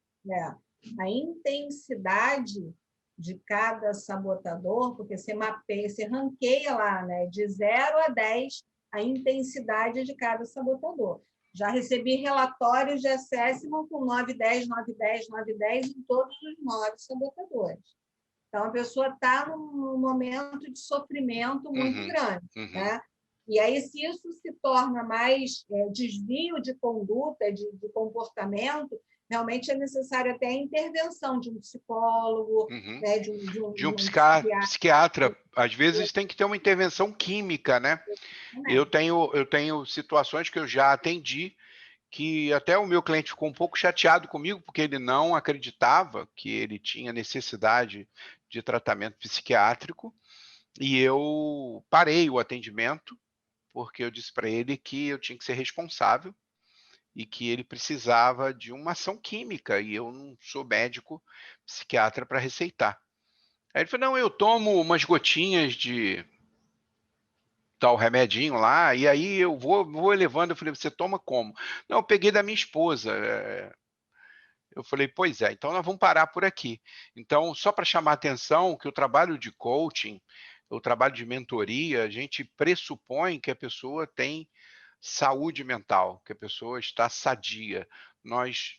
A intensidade de cada sabotador, porque você mapeia, você ranqueia lá, né, de 0 a 10 a intensidade de cada sabotador. Já recebi relatórios de assessment com 9, 10, 9, 10, 9, 10 em todos os 9 sabotadores. Então, a pessoa está num momento de sofrimento muito grande. Né? E aí, se isso se torna mais desvio de conduta, de comportamento, realmente é necessário até a intervenção de um psicólogo, né? de um psiquiatra. Às vezes tem que ter uma intervenção química, né? Eu tenho situações que eu já atendi, que até o meu cliente ficou um pouco chateado comigo, porque ele não acreditava que ele tinha necessidade de tratamento psiquiátrico, e eu parei o atendimento, porque eu disse para ele que eu tinha que ser responsável e que ele precisava de uma ação química, e eu não sou médico psiquiatra para receitar. Aí ele falou, não, eu tomo umas gotinhas de tal remedinho lá, e aí eu vou elevando. Eu falei, você toma como? Não, eu peguei da minha esposa. Eu falei, pois é, então nós vamos parar por aqui. Então, só para chamar a atenção que o trabalho de coaching, o trabalho de mentoria, a gente pressupõe que a pessoa tem saúde mental, que a pessoa está sadia. Nós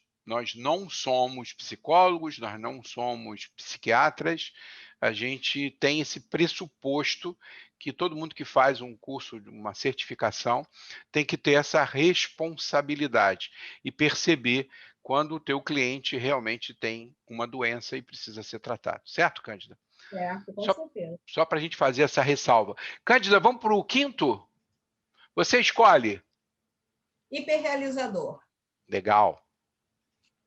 não somos psicólogos, nós não somos psiquiatras, a gente tem esse pressuposto que todo mundo que faz um curso, uma certificação, tem que ter essa responsabilidade e perceber quando o teu cliente realmente tem uma doença e precisa ser tratado. Certo, Cândida? Certo, com certeza. Só para a gente fazer essa ressalva. Cândida, vamos para o quinto? Você escolhe. Hiperrealizador. Legal.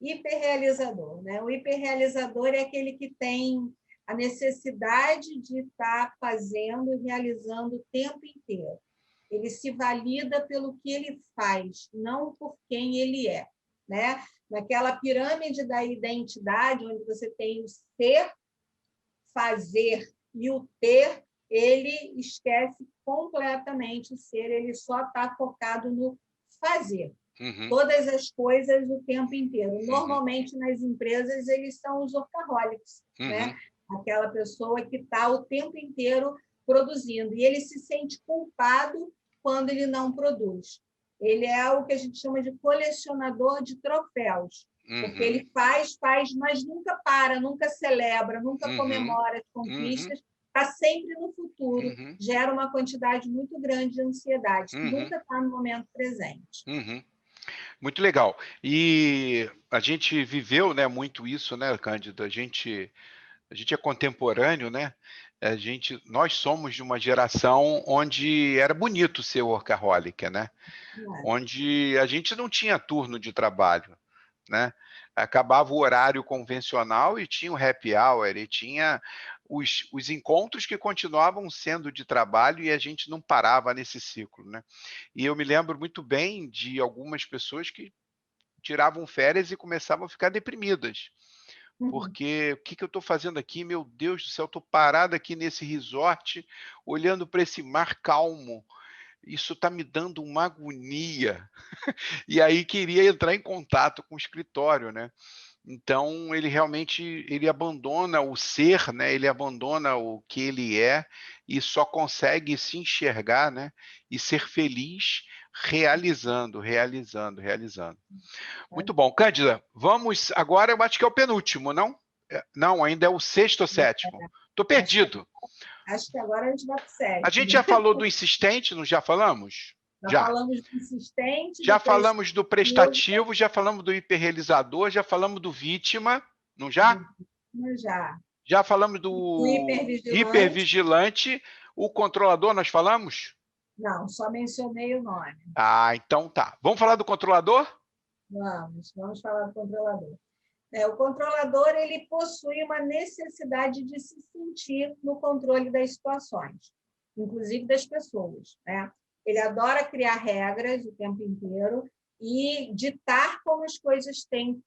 Hiperrealizador, né? O hiperrealizador é aquele que tem a necessidade de estar fazendo e realizando o tempo inteiro. Ele se valida pelo que ele faz, não por quem ele é. Né? Naquela pirâmide da identidade, onde você tem o ser, fazer e o ter, ele esquece completamente o ser, ele só está focado no fazer. Todas as coisas o tempo inteiro. Normalmente, nas empresas, eles são os workaholics, né? Aquela pessoa que está o tempo inteiro produzindo. E ele se sente culpado quando ele não produz. Ele é o que a gente chama de colecionador de troféus. Porque ele faz, mas nunca para, nunca celebra, nunca comemora as conquistas, está sempre no futuro, gera uma quantidade muito grande de ansiedade, nunca está no momento presente. Muito legal. E a gente viveu, né, muito isso, né, Cândido? A gente é contemporâneo, né? Nós somos de uma geração onde era bonito ser workaholic, né? Onde a gente não tinha turno de trabalho, né? Acabava o horário convencional e tinha o happy hour, e tinha os encontros que continuavam sendo de trabalho e a gente não parava nesse ciclo, né? E eu me lembro muito bem de algumas pessoas que tiravam férias e começavam a ficar deprimidas. Porque o que eu estou fazendo aqui? Meu Deus do céu, estou parado aqui nesse resort, olhando para esse mar calmo. Isso está me dando uma agonia. E aí queria entrar em contato com o escritório, né? Então ele realmente abandona o ser, né? Ele abandona o que ele é e só consegue se enxergar, né? E ser feliz realizando. Muito bom. Cândida, vamos agora, eu acho que é o penúltimo, não? Não, ainda é o sexto ou sétimo. Estou perdido. Acho que agora a gente vai para o sétimo. A gente já falou do insistente, não já falamos? Já falamos do insistente. Já falamos do prestativo, já falamos do hiperrealizador, já falamos do vítima, não já? Já. Já falamos do hipervigilante. O controlador, nós falamos? Não, só mencionei o nome. Ah, então tá. Vamos falar do controlador? Vamos falar do controlador. O controlador ele possui uma necessidade de se sentir no controle das situações, inclusive das pessoas. Né? Ele adora criar regras o tempo inteiro e ditar como as coisas têm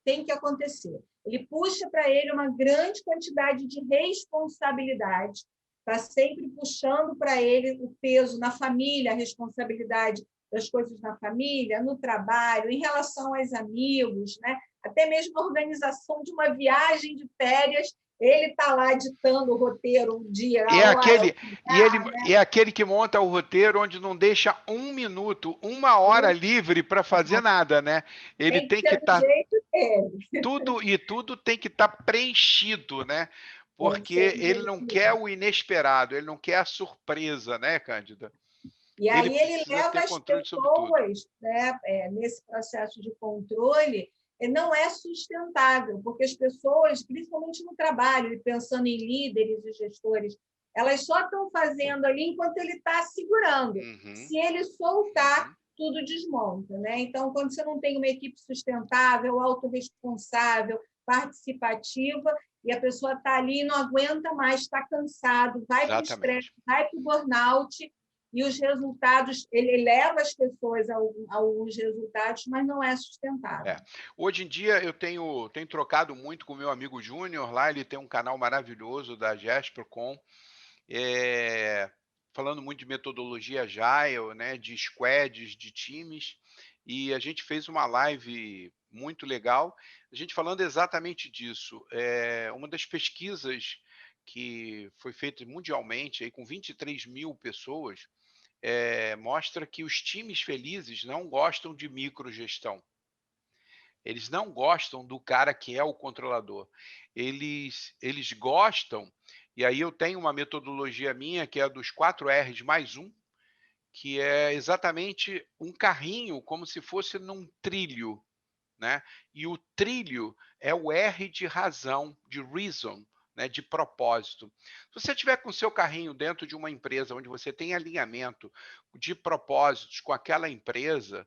que acontecer. Ele puxa para ele uma grande quantidade de responsabilidade, está sempre puxando para ele o peso na família, a responsabilidade das coisas na família, no trabalho, em relação aos amigos, né? Até mesmo a organização de uma viagem de férias, Ele está lá ditando o roteiro um dia, É aquele, né? é aquele que monta o roteiro onde não deixa um minuto, uma hora livre para fazer nada, né? Ele Tem que tem que ser do estar jeito dele. tudo tem que estar preenchido, né? Tem que Porque ser do ele jeito não quer dele. o inesperado, ele não quer a surpresa, né, Cândida? E Ele aí ele precisa leva ter as controle sobre tudo. pessoas, né, nesse processo de controle, não é sustentável, porque as pessoas, principalmente no trabalho, e pensando em líderes e gestores, elas só estão fazendo ali enquanto ele está segurando. Uhum, Se ele soltar, uhum. tudo desmonta, né? Então, quando você não tem uma equipe sustentável, autorresponsável, participativa, e a pessoa está ali e não aguenta mais, está cansado, vai para o estresse, Exatamente. vai para o burnout, e os resultados, ele leva as pessoas a alguns resultados, mas não é sustentável. É. Hoje em dia eu tenho trocado muito com o meu amigo Júnior lá, ele tem um canal maravilhoso da Jespercom, falando muito de metodologia Agile, né, de squads, de times, e a gente fez uma live muito legal, a gente falando exatamente disso. Uma das pesquisas que foi feita mundialmente, aí, com 23 mil pessoas, mostra que os times felizes não gostam de microgestão. Eles não gostam do cara que é o controlador. Eles gostam, e aí eu tenho uma metodologia minha que é a dos 4 R's mais um, que é exatamente um carrinho como se fosse num trilho, né? E o trilho é o R de razão, de reason, né? De propósito. Se você tiver com o seu carrinho dentro de uma empresa onde você tem alinhamento de propósitos com aquela empresa,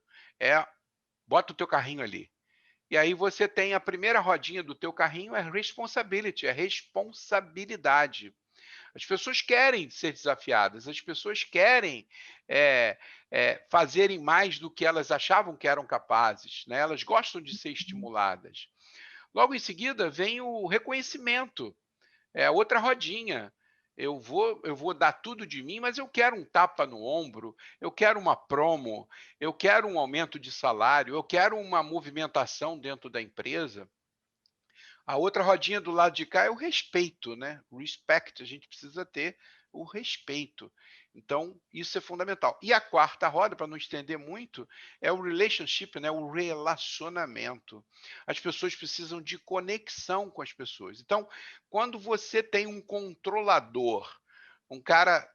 bota o teu carrinho ali. E aí você tem a primeira rodinha do teu carrinho é responsibility, é responsabilidade. As pessoas querem ser desafiadas, as pessoas querem fazerem mais do que elas achavam que eram capazes, né? Elas gostam de ser estimuladas. Logo em seguida vem o reconhecimento, é outra rodinha. Eu vou dar tudo de mim, mas eu quero um tapa no ombro, eu quero uma promo, eu quero um aumento de salário, eu quero uma movimentação dentro da empresa. A outra rodinha do lado de cá é o respeito, né? O respect, a gente precisa ter o respeito. Então, isso é fundamental. E a quarta roda, para não estender muito, é o relationship, né? O relacionamento. As pessoas precisam de conexão com as pessoas. Então, quando você tem um controlador, um cara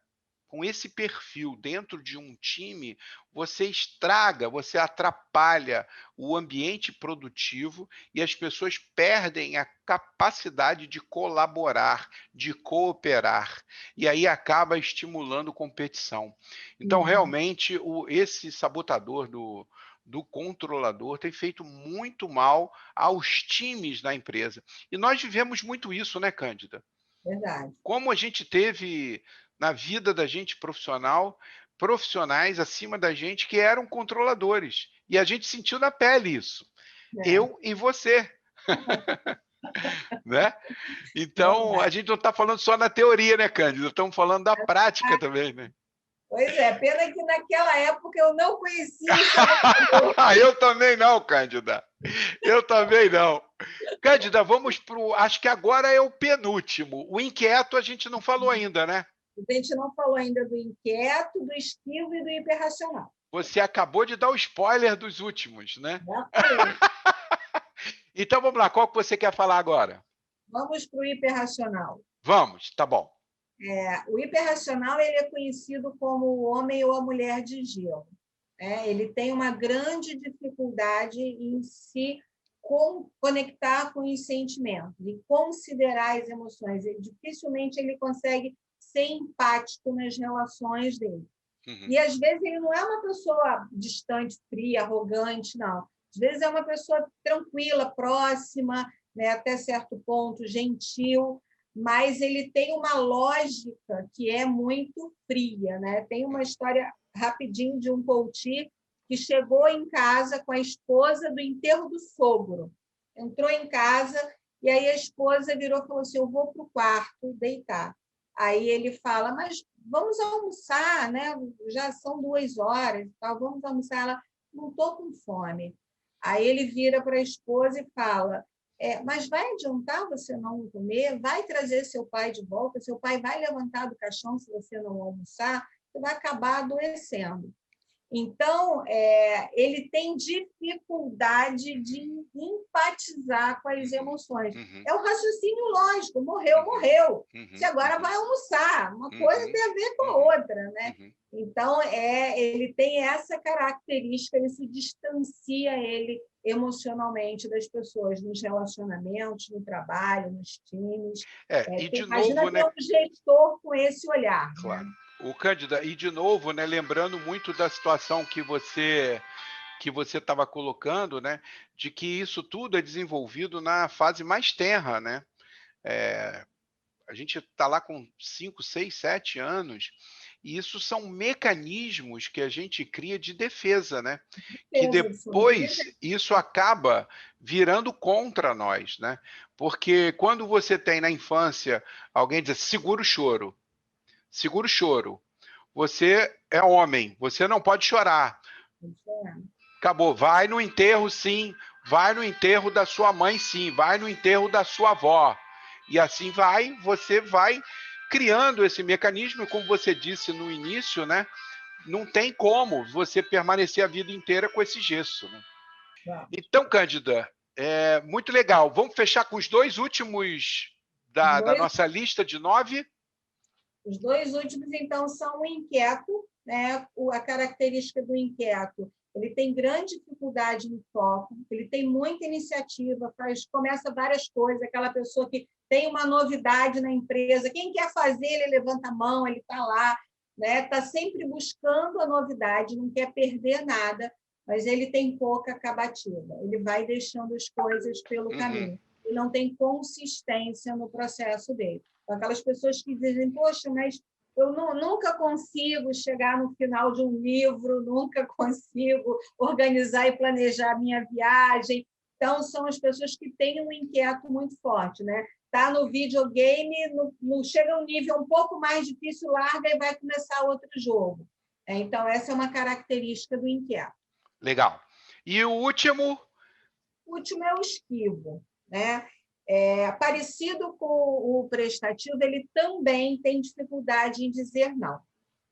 com esse perfil dentro de um time, você estraga, você atrapalha o ambiente produtivo e as pessoas perdem a capacidade de colaborar, de cooperar, e aí acaba estimulando competição. Então, realmente, esse sabotador do controlador tem feito muito mal aos times da empresa. E nós vivemos muito isso, né, Cândida? Verdade. Como a gente teve na vida da gente profissional, profissionais acima da gente que eram controladores. E a gente sentiu na pele isso. É, Eu e você. Né? Então, a verdade. gente não está falando só na teoria, né, Cândido? Estamos falando da prática também, né? Pois é, pena que naquela época eu não conhecia o sabotador. Eu também não, Cândida. Eu também não. Cândida, vamos para o. Acho que agora é o penúltimo. O inquieto a gente não falou ainda, né? A gente não falou ainda do inquieto, do esquivo e do hiperracional. Você acabou de dar o spoiler dos últimos, né? Já falei. Então vamos lá, qual que você quer falar agora? Vamos para o hiperracional. Vamos, tá bom. O hiperracional ele é conhecido como o homem ou a mulher de gelo. Ele tem uma grande dificuldade em se conectar com os sentimentos e considerar as emoções. Dificilmente ele consegue ser empático nas relações dele. Uhum. E, às vezes, ele não é uma pessoa distante, fria, arrogante, não. Às vezes, é uma pessoa tranquila, próxima, né, até certo ponto, gentil, mas ele tem uma lógica que é muito fria. Né? Tem uma história rapidinho de um coach que chegou em casa com a esposa do enterro do sogro. Entrou em casa e aí a esposa virou e falou assim, eu vou para o quarto deitar. Aí ele fala, mas vamos almoçar, né? Já são 2 horas, tal, vamos almoçar. Ela, não estou com fome. Aí ele vira para a esposa e fala, Mas vai adiantar você não comer? Vai trazer seu pai de volta? Seu pai vai levantar do caixão se você não almoçar? Você vai acabar adoecendo. Então, ele tem dificuldade de empatizar com as emoções. Uhum, É o raciocínio lógico, morreu, morreu. Você uhum, agora uhum, vai almoçar. Uma coisa uhum, tem a ver com uhum, a outra, né? uhum. Então, ele tem essa característica, ele se distancia ele emocionalmente das pessoas, nos relacionamentos, no trabalho, nos times. E de Imagina novo, ter né? um gestor com esse olhar, né? Claro. O Cândida, e de novo, né, lembrando muito da situação que você estava colocando, né, de que isso tudo é desenvolvido na fase mais tenra, né? É, a gente está lá com 5, 6, 7 anos, e isso são mecanismos que a gente cria de defesa, né? Que Certeza absoluta. depois isso acaba virando contra nós, né? Porque quando você tem na infância alguém diz segura o choro, você é homem, você não pode chorar. Acabou, vai no enterro sim, vai no enterro da sua mãe sim, vai no enterro da sua avó. E assim você vai criando esse mecanismo, e como você disse no início, né? Não tem como você permanecer a vida inteira com esse gesso, né? Então, Cândida, muito legal. Vamos fechar com os dois últimos Os da dois, nossa lista de 9? os dois últimos, então, são o inquieto, né? A característica do inquieto. Ele tem grande dificuldade no foco, ele tem muita iniciativa, começa várias coisas, aquela pessoa que tem uma novidade na empresa, quem quer fazer, ele levanta a mão, ele está lá, né? Está sempre buscando a novidade, não quer perder nada, mas ele tem pouca acabativa, ele vai deixando as coisas pelo Uhum. caminho, e não tem consistência no processo dele. Aquelas pessoas que dizem, poxa, mas eu nunca consigo chegar no final de um livro, nunca consigo organizar e planejar a minha viagem. Então, são as pessoas que têm um inquieto muito forte, né? Tá no videogame, chega a um nível um pouco mais difícil, larga e vai começar outro jogo. Então, essa é uma característica do inquieto. Legal. E o último? O último é o esquivo, né? Parecido com o prestativo, ele também tem dificuldade em dizer não.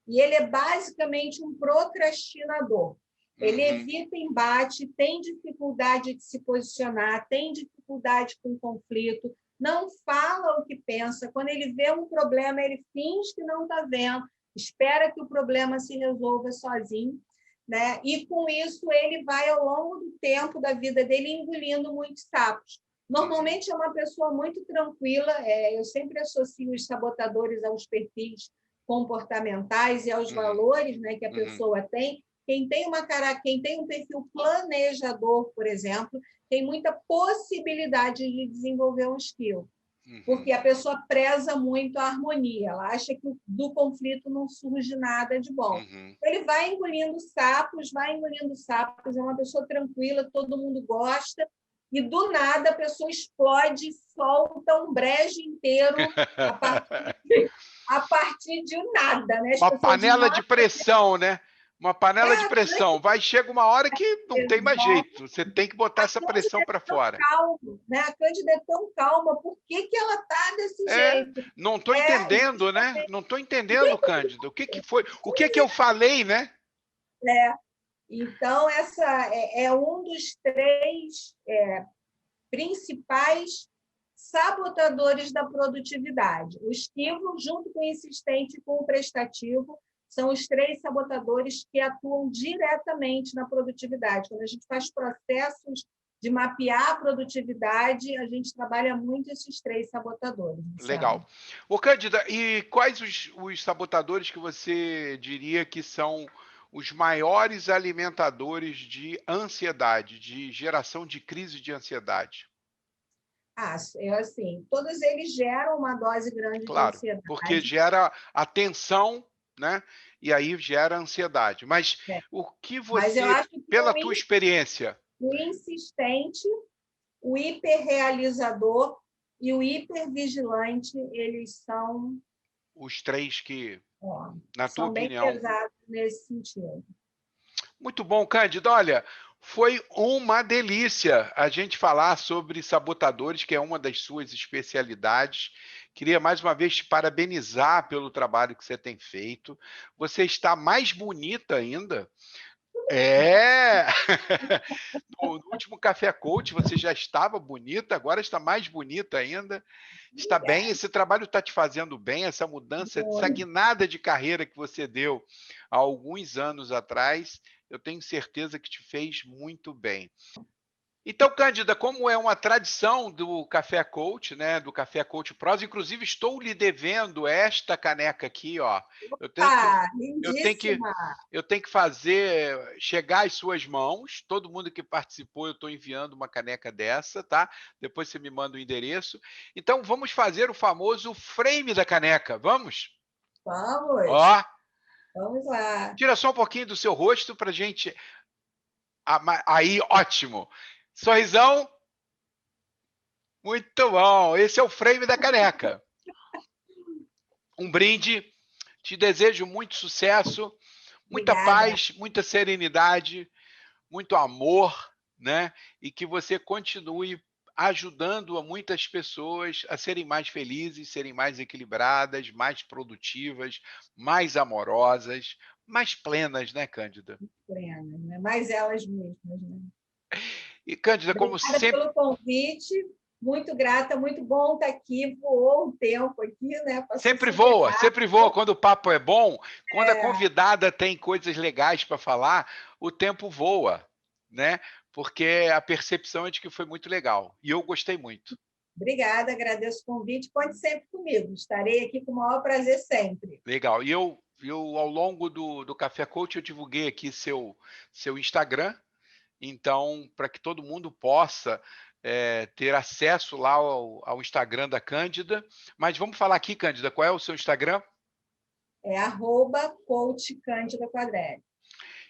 E ele é basicamente um procrastinador. Ele evita embate, tem dificuldade de se posicionar, tem dificuldade com conflito, não fala o que pensa. Quando ele vê um problema, ele finge que não está vendo, espera que o problema se resolva sozinho, né? E com isso ele vai, ao longo do tempo da vida dele, engolindo muitos sapos. Normalmente é uma pessoa muito tranquila, eu sempre associo os sabotadores aos perfis comportamentais e aos valores, né, que a pessoa tem. Quem tem um perfil planejador, por exemplo, tem muita possibilidade de desenvolver um skill, porque a pessoa preza muito a harmonia, ela acha que do conflito não surge nada de bom. Ele vai engolindo sapos, é uma pessoa tranquila, todo mundo gosta, e do nada a pessoa explode, solta um brejo inteiro a partir de nada, né? As Uma pessoas dizem, panela de nossa, pressão, né? Uma panela de pressão. Chega uma hora que não tem mais exato. jeito. Você tem que botar A essa Cândida pressão é para tão fora. calma, né? A Cândida é tão calma, por que ela está desse jeito? Não estou entendendo, né? Não estou entendendo, Cândido. O que foi? O que eu falei, né? Então, essa é um dos três principais sabotadores da produtividade. O esquivo, junto com o insistente e com o prestativo, são os três sabotadores que atuam diretamente na produtividade. Quando a gente faz processos de mapear a produtividade, a gente trabalha muito esses três sabotadores. Legal. Ô, Cândida, e quais os sabotadores que você diria que são os maiores alimentadores de ansiedade, de geração de crise de ansiedade? Assim, todos eles geram uma dose grande de Claro, porque ansiedade. gera a tensão, né? E aí gera ansiedade. Mas o que Mas eu você, acho que pela tua experiência, o insistente, o hiperrealizador e o hipervigilante, eles os três que, na tua são bem opinião, pesados nesse sentido. muito bom, Cândido. Olha, Foi uma delícia a gente falar sobre sabotadores, que é uma das suas especialidades. Queria mais uma vez te parabenizar pelo trabalho que você tem feito. Você está mais bonita ainda. É! No último Café Coach você já estava bonita, agora está mais bonita ainda. Está bem, esse trabalho está te fazendo bem, essa mudança, essa guinada de carreira que você deu há alguns anos atrás, eu tenho certeza que te fez muito bem. Então, Cândida, como é uma tradição do Café Coach, né, do Café Coach Prosa, inclusive estou lhe devendo esta caneca aqui, ó. Eu tenho que, Ah, eu tenho que, lindíssima! eu tenho que fazer chegar às suas mãos. Todo mundo que participou, eu estou enviando uma caneca dessa, tá? Depois você me manda o endereço. Então, vamos fazer o famoso frame da caneca. Vamos? Vamos, Ó, vamos lá. tira só um pouquinho do seu rosto para gente. Aí, ótimo. Sorrisão. Muito bom. Esse é o frame da caneca. Um brinde. Te desejo muito sucesso, muita Obrigada. paz, muita serenidade, muito amor, né? E que você continue ajudando a muitas pessoas a serem mais felizes, serem mais equilibradas, mais produtivas, mais amorosas, mais plenas, né, Cândida? Plenas, né? Mais elas mesmas, né? E, Cândida, como Obrigada sempre. pelo convite, muito grata, muito bom estar aqui. Voou o tempo aqui, né? Passou Sempre super voa, sempre voa. rápido. Quando o papo é bom, quando a É, convidada tem coisas legais para falar, o tempo voa, né? Porque a percepção é de que foi muito legal. E eu gostei muito. obrigada, agradeço o convite. Conte sempre comigo, estarei aqui com o maior prazer sempre. Legal. E eu ao longo do Café Coach, eu divulguei aqui seu Instagram. Então, para que todo mundo possa ter acesso lá ao Instagram da Cândida. Mas vamos falar aqui, Cândida, qual é o seu Instagram? É @coach Cândida Quadrelli.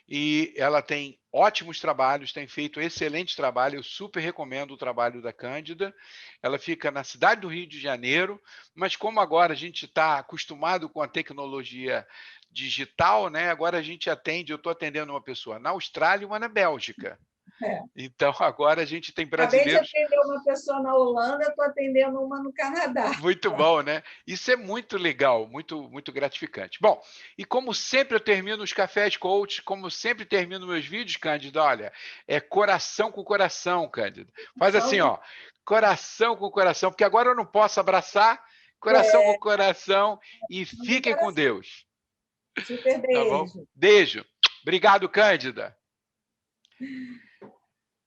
E ela tem ótimos trabalhos, tem feito excelente trabalho, eu super recomendo o trabalho da Cândida. Ela fica na cidade do Rio de Janeiro, mas como agora a gente está acostumado com a tecnologia digital, né? Agora a gente atende, eu estou atendendo uma pessoa na Austrália e uma na Bélgica. É. Então agora a gente tem Acabei de brasileiros. atender uma pessoa na Holanda, estou atendendo uma no Canadá. Muito bom, né? Isso é muito legal, muito, muito gratificante. Bom, e como sempre eu termino os cafés coach, como sempre termino meus vídeos, Cândido, olha, é coração com coração, Cândido. Faz assim, ó, coração com coração, porque agora eu não posso abraçar, coração com É, coração e no meu fiquem com coração. Deus, Super tá bom? beijo. Beijo. Obrigado, Cândida.